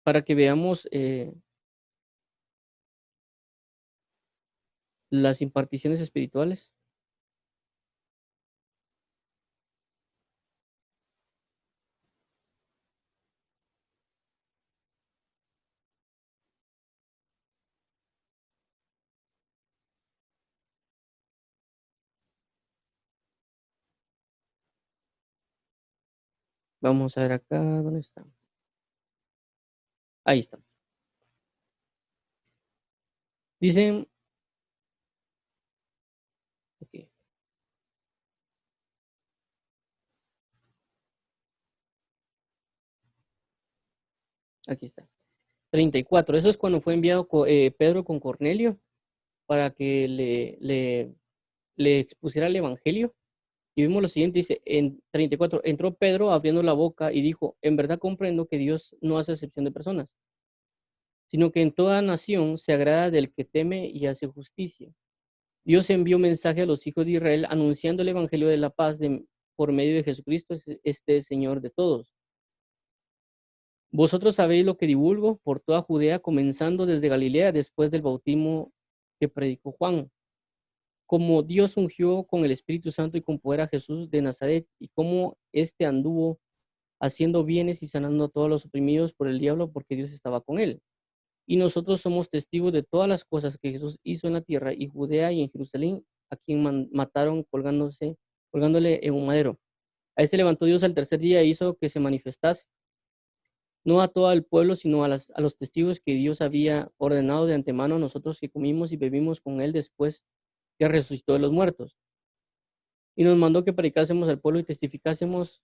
para que veamos las imparticiones espirituales. Vamos a ver acá, ¿dónde está? Ahí está. Dicen, ok, aquí está. 34. Eso es cuando fue enviado Pedro con Cornelio para que le expusiera el evangelio. Y vimos lo siguiente, dice, en 34, entró Pedro abriendo la boca y dijo, en verdad comprendo que Dios no hace excepción de personas, sino que en toda nación se agrada del que teme y hace justicia. Dios envió mensaje a los hijos de Israel anunciando el evangelio de la paz por medio de Jesucristo, este Señor de todos. Vosotros sabéis lo que divulgo por toda Judea, comenzando desde Galilea, después del bautismo que predicó Juan, como Dios ungió con el Espíritu Santo y con poder a Jesús de Nazaret, y cómo éste anduvo haciendo bienes y sanando a todos los oprimidos por el diablo, porque Dios estaba con él. Y nosotros somos testigos de todas las cosas que Jesús hizo en la tierra y Judea y en Jerusalén, a quien mataron colgándole en un madero. A este levantó Dios al tercer día e hizo que se manifestase, no a todo el pueblo, sino a los testigos que Dios había ordenado de antemano, nosotros que comimos y bebimos con él después que resucitó de los muertos. Y nos mandó que predicásemos al pueblo y testificásemos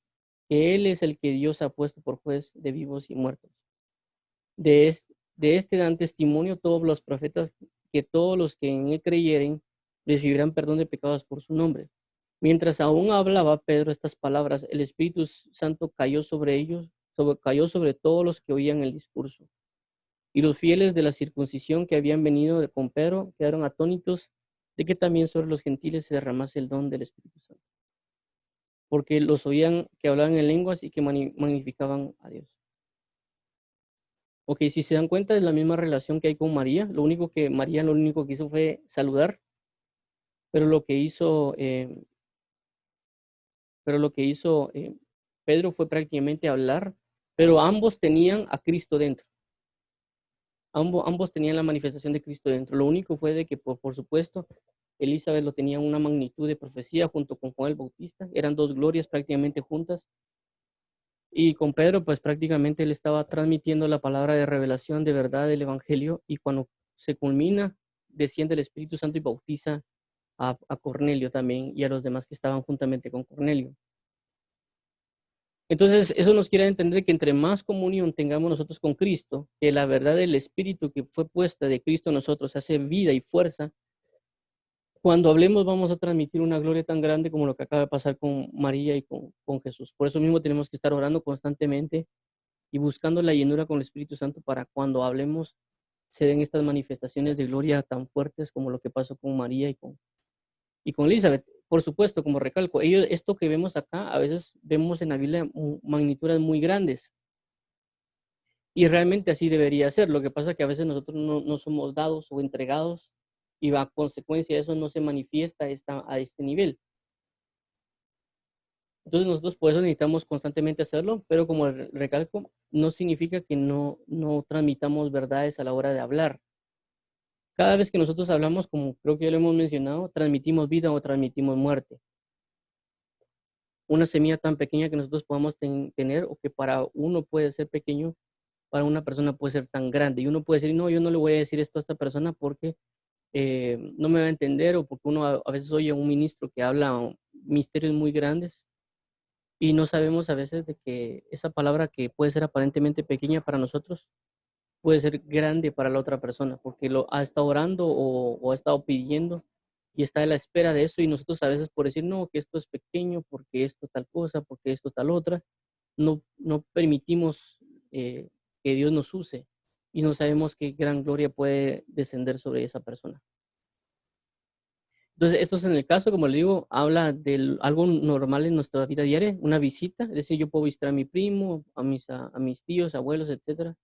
que él es el que Dios ha puesto por juez de vivos y muertos. De este dan testimonio todos los profetas, que todos los que en él creyeren recibirán perdón de pecados por su nombre. Mientras aún hablaba Pedro estas palabras, el Espíritu Santo cayó sobre ellos, cayó sobre todos los que oían el discurso. Y los fieles de la circuncisión que habían venido con Pedro quedaron atónitos de que también sobre los gentiles se derramase el don del Espíritu Santo, porque los oían que hablaban en lenguas y que magnificaban a Dios. Ok, si se dan cuenta es la misma relación que hay con María, lo único que María lo único que hizo fue saludar, pero lo que hizo, Pedro fue prácticamente hablar, pero ambos tenían a Cristo dentro. Ambos tenían la manifestación de Cristo dentro. Lo único fue de que, por supuesto, Elizabeth lo tenía una magnitud de profecía junto con Juan el Bautista. Eran dos glorias prácticamente juntas. Y con Pedro, pues prácticamente él estaba transmitiendo la palabra de revelación de verdad del Evangelio. Y cuando se culmina, desciende el Espíritu Santo y bautiza a Cornelio también y a los demás que estaban juntamente con Cornelio. Entonces, eso nos quiere entender que entre más comunión tengamos nosotros con Cristo, que la verdad del Espíritu que fue puesta de Cristo en nosotros hace vida y fuerza, cuando hablemos vamos a transmitir una gloria tan grande como lo que acaba de pasar con María y con Jesús. Por eso mismo tenemos que estar orando constantemente y buscando la llenura con el Espíritu Santo para cuando hablemos se den estas manifestaciones de gloria tan fuertes como lo que pasó con María Y con Elizabeth, por supuesto, como recalco, ellos, esto que vemos acá, a veces vemos en la Biblia magnitudes muy grandes. Y realmente así debería ser. Lo que pasa es que a veces nosotros no somos dados o entregados y a consecuencia de eso no se manifiesta a este nivel. Entonces nosotros por eso necesitamos constantemente hacerlo, pero como recalco, no significa que no transmitamos verdades a la hora de hablar. Cada vez que nosotros hablamos, como creo que ya lo hemos mencionado, transmitimos vida o transmitimos muerte. Una semilla tan pequeña que nosotros podamos tener o que para uno puede ser pequeño, para una persona puede ser tan grande. Y uno puede decir, no, yo no le voy a decir esto a esta persona porque no me va a entender o porque uno a veces oye a un ministro que habla misterios muy grandes y no sabemos a veces de que esa palabra que puede ser aparentemente pequeña para nosotros puede ser grande para la otra persona porque lo ha estado orando o ha estado pidiendo y está a la espera de eso y nosotros a veces por decir, no, que esto es pequeño, porque esto tal cosa, porque esto tal otra, no permitimos que Dios nos use y no sabemos qué gran gloria puede descender sobre esa persona. Entonces, esto es en el caso, como le digo, habla de algo normal en nuestra vida diaria, una visita, es decir, yo puedo visitar a mi primo, a mis tíos, abuelos, etcétera,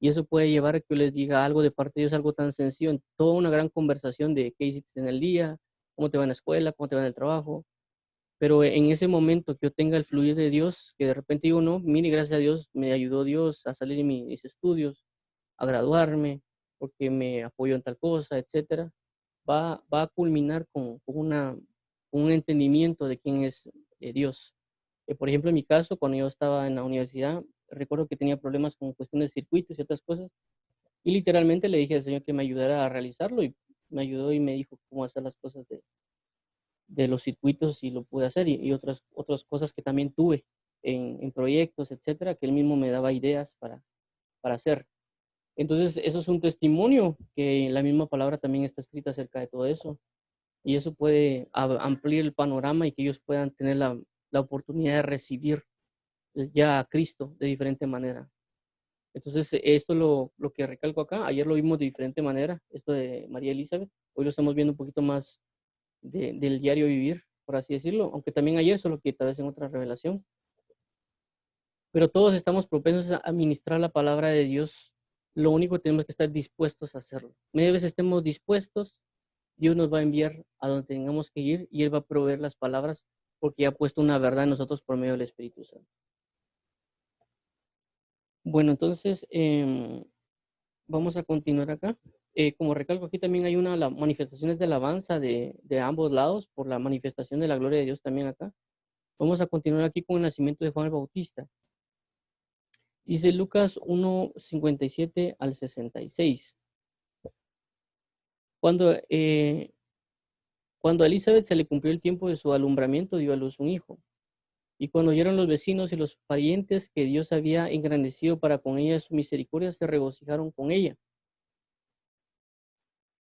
y eso puede llevar a que yo les diga algo de parte de ellos, algo tan sencillo, en toda una gran conversación de qué hiciste en el día, cómo te va en la escuela, cómo te va en el trabajo, pero en ese momento que yo tenga el fluir de Dios, que de repente digo, no, mire, gracias a Dios, me ayudó Dios a salir de mis estudios, a graduarme, porque me apoyó en tal cosa, etcétera, va a culminar con un entendimiento de quién es Dios. Por ejemplo, en mi caso, cuando yo estaba en la universidad, recuerdo que tenía problemas con cuestiones de circuitos y otras cosas, y literalmente le dije al Señor que me ayudara a realizarlo, y me ayudó y me dijo cómo hacer las cosas de los circuitos y lo pude hacer, y otras cosas que también tuve en proyectos, etcétera, que él mismo me daba ideas para hacer. Entonces, eso es un testimonio que la misma palabra también está escrita acerca de todo eso. Y eso puede ampliar el panorama y que ellos puedan tener la oportunidad de recibir ya a Cristo de diferente manera. Entonces, esto es lo que recalco acá. Ayer lo vimos de diferente manera, esto de María Elizabeth. Hoy lo estamos viendo un poquito más del diario vivir, por así decirlo. Aunque también ayer, solo que tal vez en otra revelación. Pero todos estamos propensos a administrar la palabra de Dios. Lo único que tenemos que estar dispuestos a hacerlo. Media vez estemos dispuestos, Dios nos va a enviar a donde tengamos que ir y Él va a proveer las palabras porque ha puesto una verdad en nosotros por medio del Espíritu Santo. Bueno, entonces vamos a continuar acá. Como recalco, aquí también hay las manifestaciones de alabanza de ambos lados por la manifestación de la gloria de Dios también acá. Vamos a continuar aquí con el nacimiento de Juan el Bautista. Dice Lucas 1:57 al 66. Cuando, cuando a Elizabeth se le cumplió el tiempo de su alumbramiento, dio a luz un hijo. Y cuando oyeron los vecinos y los parientes que Dios había engrandecido para con ella su misericordia, se regocijaron con ella.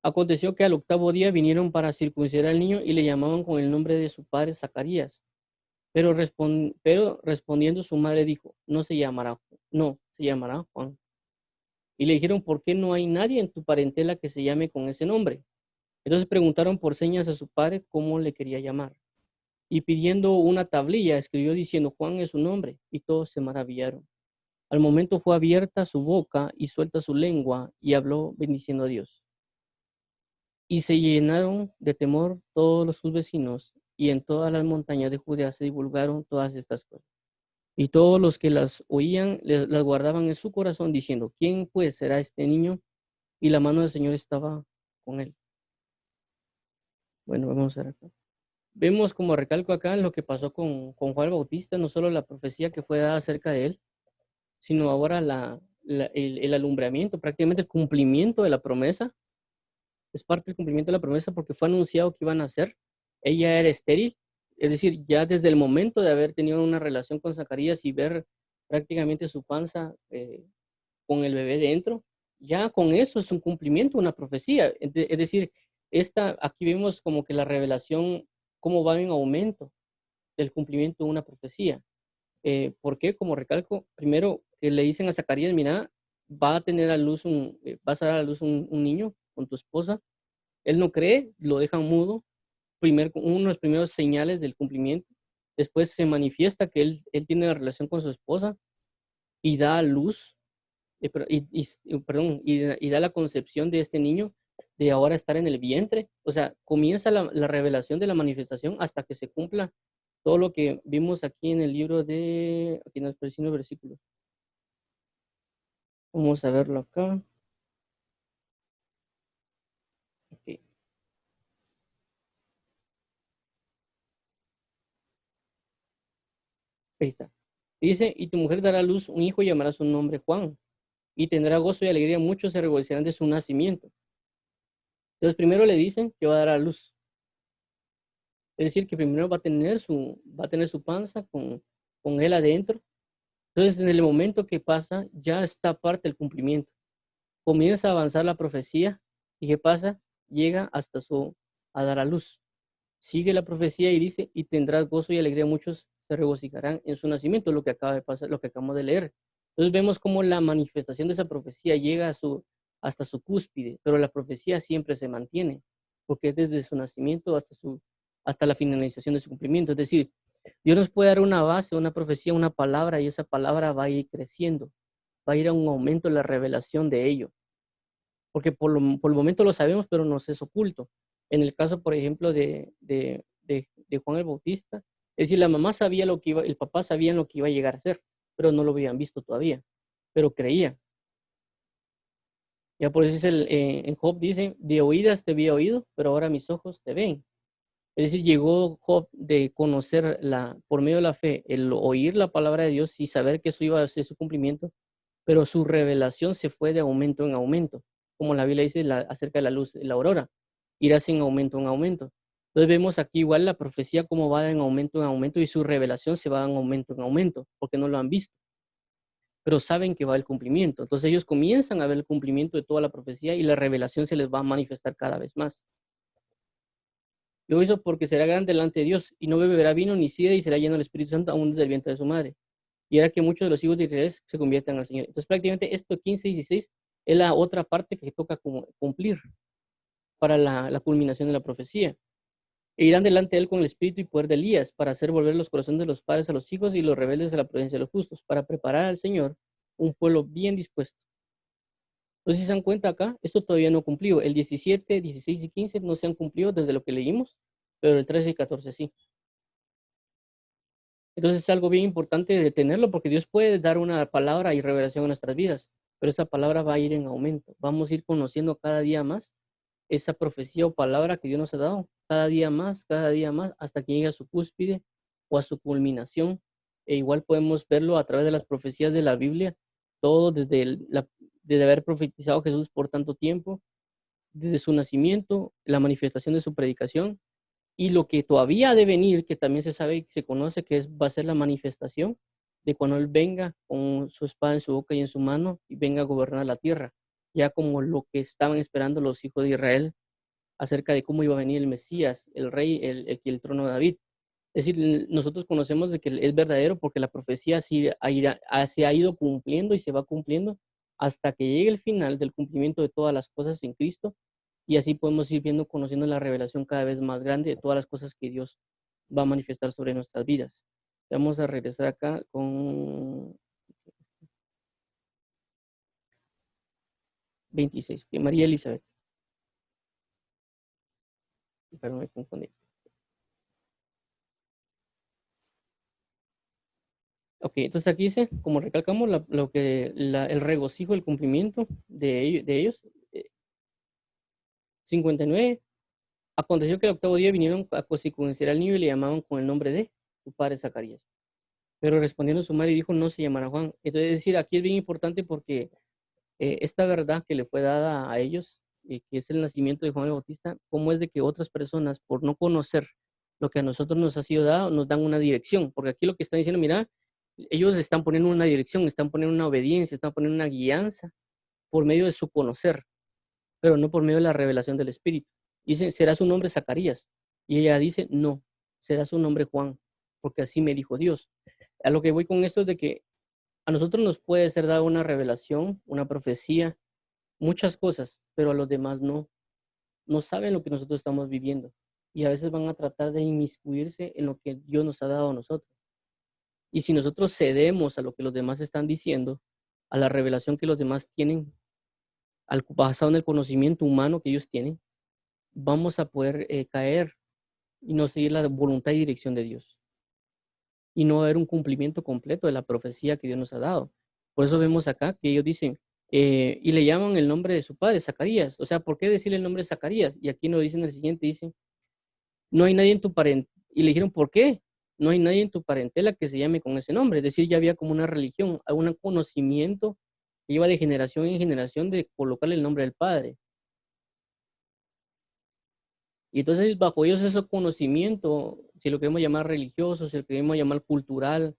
Aconteció que al octavo día vinieron para circuncidar al niño y le llamaban con el nombre de su padre Zacarías. Pero respondiendo su madre dijo, no, se llamará Juan. Y le dijeron, ¿por qué no hay nadie en tu parentela que se llame con ese nombre? Entonces preguntaron por señas a su padre cómo le quería llamar. Y pidiendo una tablilla, escribió diciendo, Juan es su nombre. Y todos se maravillaron. Al momento fue abierta su boca y suelta su lengua y habló bendiciendo a Dios. Y se llenaron de temor todos sus vecinos y en todas las montañas de Judea se divulgaron todas estas cosas. Y todos los que las oían las guardaban en su corazón diciendo, ¿quién pues será este niño? Y la mano del Señor estaba con él. Bueno, vamos a ver acá. Vemos como recalco acá lo que pasó con Juan el Bautista, no solo la profecía que fue dada acerca de él, sino ahora el alumbramiento, prácticamente el cumplimiento de la promesa. Es parte del cumplimiento de la promesa porque fue anunciado que iban a hacer. Ella era estéril, es decir, ya desde el momento de haber tenido una relación con Zacarías y ver prácticamente su panza con el bebé dentro, ya con eso es un cumplimiento, una profecía. Es decir, aquí vemos como que la revelación, cómo va en aumento del cumplimiento de una profecía. ¿Por qué? Como recalco, primero que le dicen a Zacarías, mira, vas a dar a luz un niño con tu esposa. Él no cree, lo dejan mudo uno de los primeros señales del cumplimiento. Después se manifiesta que él tiene la relación con su esposa y da a luz, perdón, y da la concepción de este niño de ahora estar en el vientre. O sea, comienza la revelación de la manifestación hasta que se cumpla todo lo que vimos aquí en el libro de, aquí nos aparecen los versículos. Vamos a verlo acá. Ok, ahí está. Dice, y tu mujer dará a luz un hijo y llamará su nombre Juan, y tendrá gozo y alegría, muchos se regocijarán de su nacimiento. Entonces primero le dicen que va a dar a luz. Es decir, que primero va a tener su panza con él adentro. Entonces, en el momento que pasa, ya está parte del cumplimiento. Comienza a avanzar la profecía. ¿Y qué pasa? Llega hasta a dar a luz. Sigue la profecía y dice, y tendrás gozo y alegría, muchos se regocijarán en su nacimiento, lo que acaba de pasar, lo que acabamos de leer. Entonces vemos cómo la manifestación de esa profecía llega hasta su cúspide, pero la profecía siempre se mantiene, porque es desde su nacimiento hasta la finalización de su cumplimiento. Es decir, Dios nos puede dar una base, una profecía, una palabra, y esa palabra va a ir creciendo, va a ir a un aumento en la revelación de ello, porque por el momento lo sabemos, pero nos es oculto. En el caso, por ejemplo, de Juan el Bautista, es decir, la mamá sabía lo que iba, el papá sabía lo que iba a llegar a ser, pero no lo habían visto todavía, pero creía. Ya por eso en Job dice, de oídas te había oído, pero ahora mis ojos te ven. Es decir, llegó Job de conocer por medio de la fe, el oír la palabra de Dios y saber que eso iba a ser su cumplimiento, pero su revelación se fue de aumento en aumento, como la Biblia dice acerca de la luz, de la aurora, irá en aumento en aumento. Entonces vemos aquí igual la profecía cómo va en aumento y su revelación se va en aumento, porque no lo han visto, pero saben que va el cumplimiento. Entonces ellos comienzan a ver el cumplimiento de toda la profecía y la revelación se les va a manifestar cada vez más. Lo hizo porque será grande delante de Dios y no beberá vino ni sidra y será lleno del Espíritu Santo aún desde el vientre de su madre. Y era que muchos de los hijos de Israel se conviertan al Señor. Entonces prácticamente esto 15 y 16 es la otra parte que toca cumplir para la culminación de la profecía. E irán delante de él con el espíritu y poder de Elías para hacer volver los corazones de los padres a los hijos y los rebeldes a la prudencia de los justos, para preparar al Señor un pueblo bien dispuesto. Entonces, si se dan cuenta acá, esto todavía no cumplió. El 17, 16 y 15 no se han cumplido desde lo que leímos, pero el 13 y 14 sí. Entonces es algo bien importante de tenerlo porque Dios puede dar una palabra y revelación a nuestras vidas, pero esa palabra va a ir en aumento. Vamos a ir conociendo cada día más esa profecía o palabra que Dios nos ha dado, cada día más, hasta que llegue a su cúspide o a su culminación. E igual podemos verlo a través de las profecías de la Biblia, todo desde haber profetizado Jesús por tanto tiempo, desde su nacimiento, la manifestación de su predicación y lo que todavía ha de venir, que también se sabe y se conoce que va a ser la manifestación de cuando Él venga con su espada en su boca y en su mano y venga a gobernar la tierra, ya como lo que estaban esperando los hijos de Israel acerca de cómo iba a venir el Mesías, el rey, el trono de David. Es decir, nosotros conocemos de que es verdadero porque la profecía se ha ido cumpliendo y se va cumpliendo hasta que llegue el final del cumplimiento de todas las cosas en Cristo y así podemos ir viendo, conociendo la revelación cada vez más grande de todas las cosas que Dios va a manifestar sobre nuestras vidas. Vamos a regresar acá con 26. Okay, María Elizabeth. Perdón, me confundí. Ok, entonces aquí dice, como recalcamos, el regocijo, el cumplimiento de ellos. 59. Aconteció que el octavo día vinieron a circuncidar al niño y le llamaban con el nombre de su padre Zacarías. Pero respondiendo su madre dijo, no se llamará Juan. Entonces, es decir, aquí es bien importante porque esta verdad que le fue dada a ellos, que es el nacimiento de Juan el Bautista, cómo es de que otras personas, por no conocer lo que a nosotros nos ha sido dado, nos dan una dirección. Porque aquí lo que están diciendo, mira, ellos están poniendo una dirección, están poniendo una obediencia, están poniendo una guianza por medio de su conocer, pero no por medio de la revelación del Espíritu. Dice, ¿será su nombre Zacarías? Y ella dice, no, será su nombre Juan, porque así me dijo Dios. A lo que voy con esto es de que a nosotros nos puede ser dada una revelación, una profecía, muchas cosas, pero a los demás no. No saben lo que nosotros estamos viviendo. y a veces van a tratar de inmiscuirse en lo que Dios nos ha dado a nosotros. Y si nosotros cedemos a lo que los demás están diciendo, a la revelación que los demás tienen, basado en el conocimiento humano que ellos tienen, vamos a poder caer y no seguir la voluntad y dirección de Dios. Y no haber un cumplimiento completo de la profecía que Dios nos ha dado. Por eso vemos acá que ellos dicen, y le llaman el nombre de su padre, Zacarías. O sea, ¿por qué decirle el nombre de Zacarías? Y aquí nos dicen el siguiente, dicen, no hay nadie en tu parentela. Y le dijeron, ¿por qué? No hay nadie en tu parentela que se llame con ese nombre. Es decir, ya había como una religión, algún conocimiento que iba de generación en generación de colocarle el nombre del padre. Y entonces bajo ellos ese conocimiento, si lo queremos llamar religioso, si lo queremos llamar cultural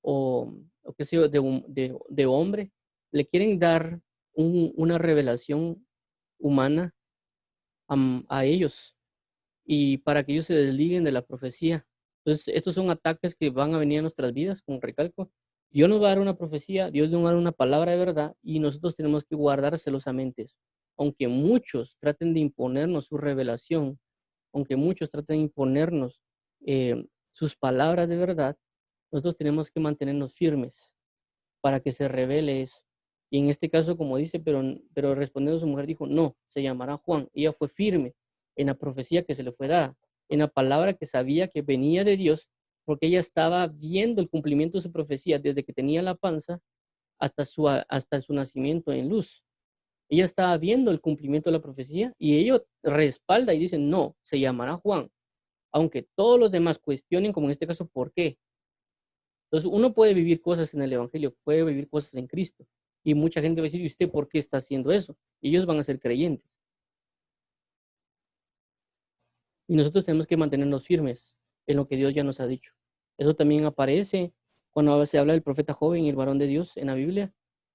o qué sé yo, de hombre, le quieren dar una revelación humana a ellos y para que ellos se desliguen de la profecía. Entonces, estos son ataques que van a venir a nuestras vidas, como recalco. Dios nos va a dar una profecía, Dios nos va a dar una palabra de verdad y nosotros tenemos que guardar celosamente eso. Aunque muchos traten de imponernos su revelación, aunque muchos traten de imponernos sus palabras de verdad, nosotros tenemos que mantenernos firmes para que se revele eso. Y en este caso, como dice, pero respondiendo su mujer dijo, no, se llamará Juan. Ella fue firme en la profecía que se le fue dada, en la palabra que sabía que venía de Dios, porque ella estaba viendo el cumplimiento de su profecía desde que tenía la panza hasta su nacimiento en luz. Ella estaba viendo el cumplimiento de la profecía y ella respalda y dice, no, se llamará Juan, aunque todos los demás cuestionen, como en este caso, ¿por qué? Entonces, uno puede vivir cosas en el Evangelio, puede vivir cosas en Cristo. Y mucha gente va a decir, ¿y usted por qué está haciendo eso? Y ellos van a ser creyentes. Y nosotros tenemos que mantenernos firmes en lo que Dios ya nos ha dicho. Eso también aparece cuando se habla del profeta joven y el varón de Dios en la Biblia.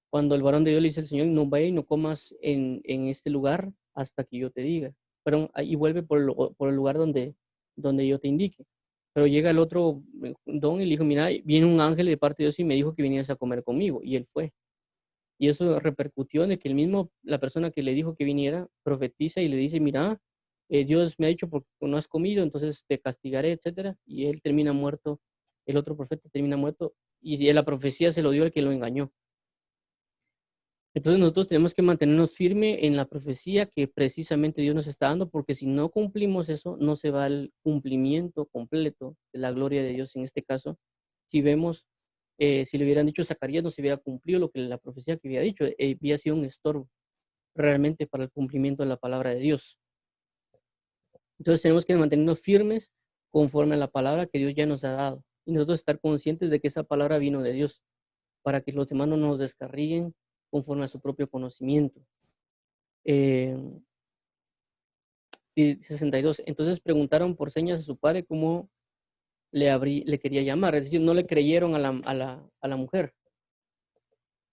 Cuando el varón de Dios le dice al Señor, no vayas y no comas en este lugar hasta que yo te diga. Pero y vuelve por el lugar donde yo te indique. Pero llega el otro don y le dijo, mira, viene un ángel de parte de Dios y me dijo que vinieras a comer conmigo. Y él fue. Y eso repercutió en que la persona que le dijo que viniera, profetiza y le dice, mira, Dios me ha dicho porque no has comido, entonces te castigaré, etcétera. Y él termina muerto, el otro profeta termina muerto, y la profecía se lo dio al que lo engañó. Entonces nosotros tenemos que mantenernos firme en la profecía que precisamente Dios nos está dando, porque si no cumplimos eso, no se va al cumplimiento completo de la gloria de Dios. En este caso, si vemos, si le hubieran dicho a Zacarías, no se hubiera cumplido lo que la profecía que había dicho, había sido un estorbo realmente para el cumplimiento de la palabra de Dios. Entonces tenemos que mantenernos firmes conforme a la palabra que Dios ya nos ha dado. Y nosotros estar conscientes de que esa palabra vino de Dios, para que los demás no nos descarríen conforme a su propio conocimiento. Eh, y 62. Entonces preguntaron por señas a su padre cómo le quería llamar. Es decir, no le creyeron a la mujer.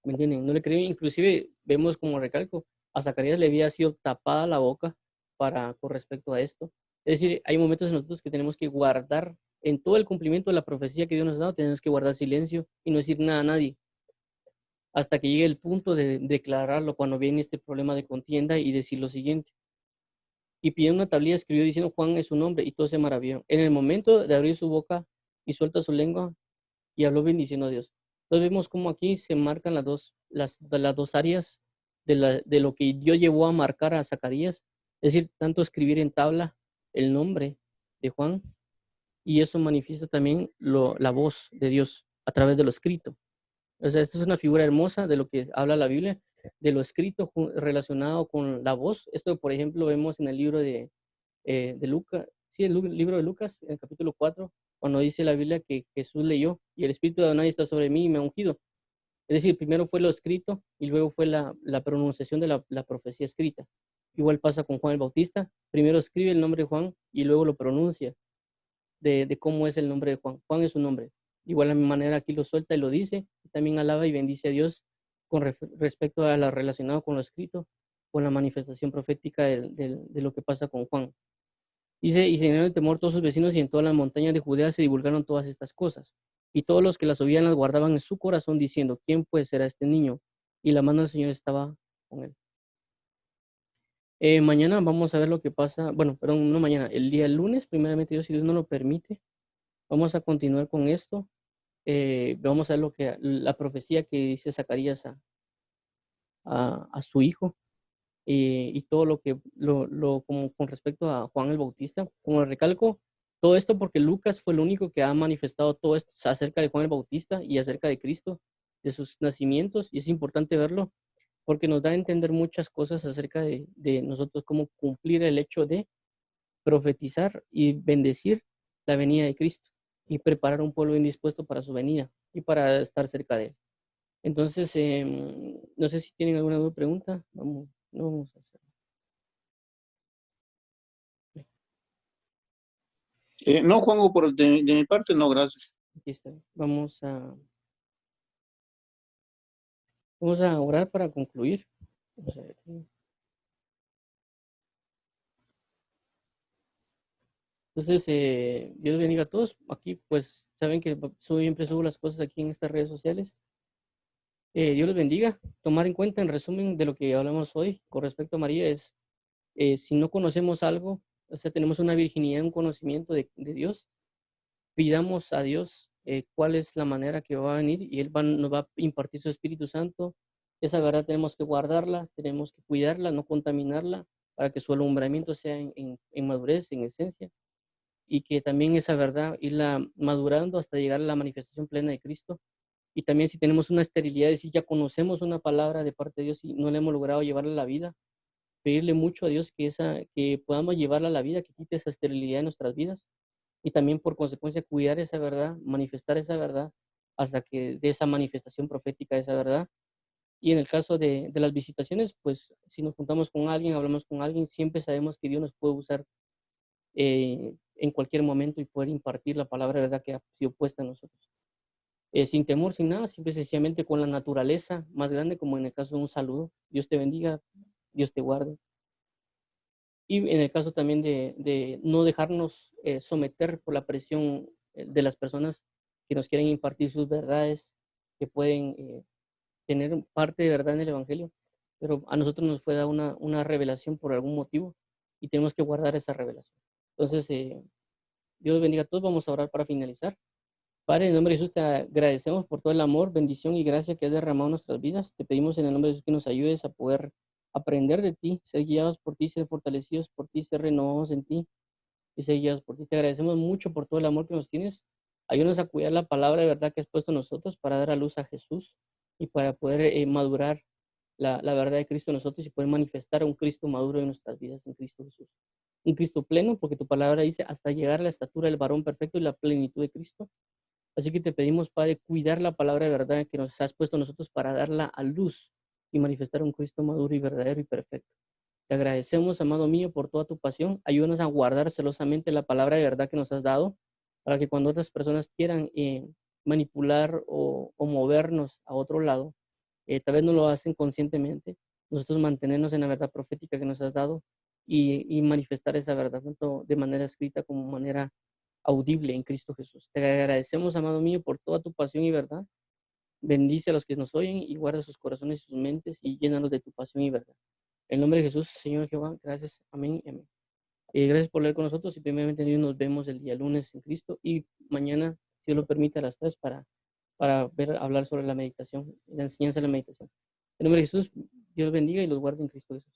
¿Me entienden? No le creyeron. Inclusive vemos como recalco, a Zacarías le había sido tapada la boca con respecto a esto. Es decir, hay momentos en nosotros que tenemos que guardar, en todo el cumplimiento de la profecía que Dios nos ha dado, tenemos que guardar silencio y no decir nada a nadie, hasta que llegue el punto de declararlo cuando viene este problema de contienda y decir lo siguiente. Y pidió una tablilla, escribió diciendo Juan es su nombre, y todos se maravillaron. En el momento de abrir su boca y suelta su lengua, y habló bendiciendo a Dios. Entonces vemos cómo aquí se marcan las dos áreas de lo que Dios llevó a marcar a Zacarías, es decir, tanto escribir en tabla el nombre de Juan, y eso manifiesta también la voz de Dios a través de lo escrito. O sea, esta es una figura hermosa de lo que habla la Biblia, de lo escrito relacionado con la voz. Esto, por ejemplo, vemos en el libro de Lucas, sí, el libro de Lucas, en el capítulo 4, cuando dice la Biblia que Jesús leyó y el Espíritu de Adonai está sobre mí y me ha ungido. Es decir, primero fue lo escrito y luego fue la pronunciación de la profecía escrita. Igual pasa con Juan el Bautista, primero escribe el nombre de Juan y luego lo pronuncia de cómo es el nombre de Juan. Juan es su nombre. Igual de la manera aquí lo suelta y lo dice, y también alaba y bendice a Dios con respecto a lo relacionado con lo escrito, con la manifestación profética de lo que pasa con Juan. Dice, y se llenaron de temor todos sus vecinos y en todas las montañas de Judea se divulgaron todas estas cosas. Y todos los que las oían las guardaban en su corazón diciendo, ¿quién pues será este niño? Y la mano del Señor estaba con él. Mañana vamos a ver lo que pasa, bueno, perdón, no mañana, el día lunes, primeramente Dios, si Dios no lo permite, vamos a continuar con esto. Vamos a ver lo que la profecía que dice Zacarías a su hijo, y todo lo que, como con respecto a Juan el Bautista. Como recalco, todo esto porque Lucas fue el único que ha manifestado todo esto acerca de Juan el Bautista y acerca de Cristo, de sus nacimientos, y es importante verlo porque nos da a entender muchas cosas acerca de nosotros, cómo cumplir el hecho de profetizar y bendecir la venida de Cristo y preparar un pueblo indispuesto para su venida y para estar cerca de él. Entonces, no sé si tienen alguna duda o pregunta. Vamos, no vamos a hacer. No, Juanjo, de mi parte, no, gracias. Aquí está. Vamos a orar para concluir. Vamos a ver. Entonces, Dios bendiga a todos. Aquí, pues, saben que siempre subo las cosas aquí en estas redes sociales. Dios los bendiga. Tomar en cuenta, en resumen, de lo que hablamos hoy con respecto a María es, si no conocemos algo, o sea, tenemos una virginidad, un conocimiento de Dios, pidamos a Dios cuál es la manera que va a venir y Él nos va a impartir su Espíritu Santo. Esa verdad tenemos que guardarla, tenemos que cuidarla, no contaminarla, para que su alumbramiento sea en madurez, en esencia, y que también esa verdad irla madurando hasta llegar a la manifestación plena de Cristo. Y también si tenemos una esterilidad, es decir, ya conocemos una palabra de parte de Dios y no la hemos logrado llevarla a la vida, pedirle mucho a Dios que podamos llevarla a la vida, que quite esa esterilidad de nuestras vidas y también por consecuencia cuidar esa verdad, manifestar esa verdad hasta que de esa manifestación profética de esa verdad. Y en el caso de las visitaciones, pues si nos juntamos con alguien, hablamos con alguien, siempre sabemos que Dios nos puede usar en cualquier momento y poder impartir la palabra de verdad que ha sido puesta en nosotros. Sin temor, sin nada, simple y sencillamente con la naturaleza más grande, como en el caso de un saludo. Dios te bendiga, Dios te guarde. Y en el caso también de no dejarnos someter por la presión de las personas que nos quieren impartir sus verdades, que pueden tener parte de verdad en el Evangelio, pero a nosotros nos fue dada una revelación por algún motivo y tenemos que guardar esa revelación. Entonces, Dios los bendiga a todos. Vamos a orar para finalizar. Padre, en el nombre de Jesús te agradecemos por todo el amor, bendición y gracia que has derramado en nuestras vidas. Te pedimos en el nombre de Jesús que nos ayudes a poder aprender de ti, ser guiados por ti, ser fortalecidos por ti, ser renovados en ti y ser guiados por ti. Te agradecemos mucho por todo el amor que nos tienes. Ayúdanos a cuidar la palabra de verdad que has puesto en nosotros para dar a luz a Jesús y para poder madurar la verdad de Cristo en nosotros y poder manifestar a un Cristo maduro en nuestras vidas en Cristo Jesús. Un Cristo pleno, porque tu palabra dice hasta llegar a la estatura del varón perfecto y la plenitud de Cristo. Así que te pedimos, Padre, cuidar la palabra de verdad que nos has puesto nosotros para darla a luz y manifestar un Cristo maduro y verdadero y perfecto. Te agradecemos, amado mío, por toda tu pasión. Ayúdanos a guardar celosamente la palabra de verdad que nos has dado, para que cuando otras personas quieran manipular o movernos a otro lado, tal vez no lo hacen conscientemente, nosotros mantenernos en la verdad profética que nos has dado y manifestar esa verdad, tanto de manera escrita como de manera audible en Cristo Jesús. Te agradecemos, amado mío, por toda tu pasión y verdad. Bendice a los que nos oyen y guarda sus corazones y sus mentes y llénalos de tu pasión y verdad. En nombre de Jesús, Señor Jehová, gracias. Amén y amén. Gracias por leer con nosotros y primeramente Dios nos vemos el día lunes en Cristo y mañana, si Dios lo permite, a las 3 para hablar sobre la meditación, la enseñanza de la meditación. En nombre de Jesús, Dios bendiga y los guarde en Cristo Jesús.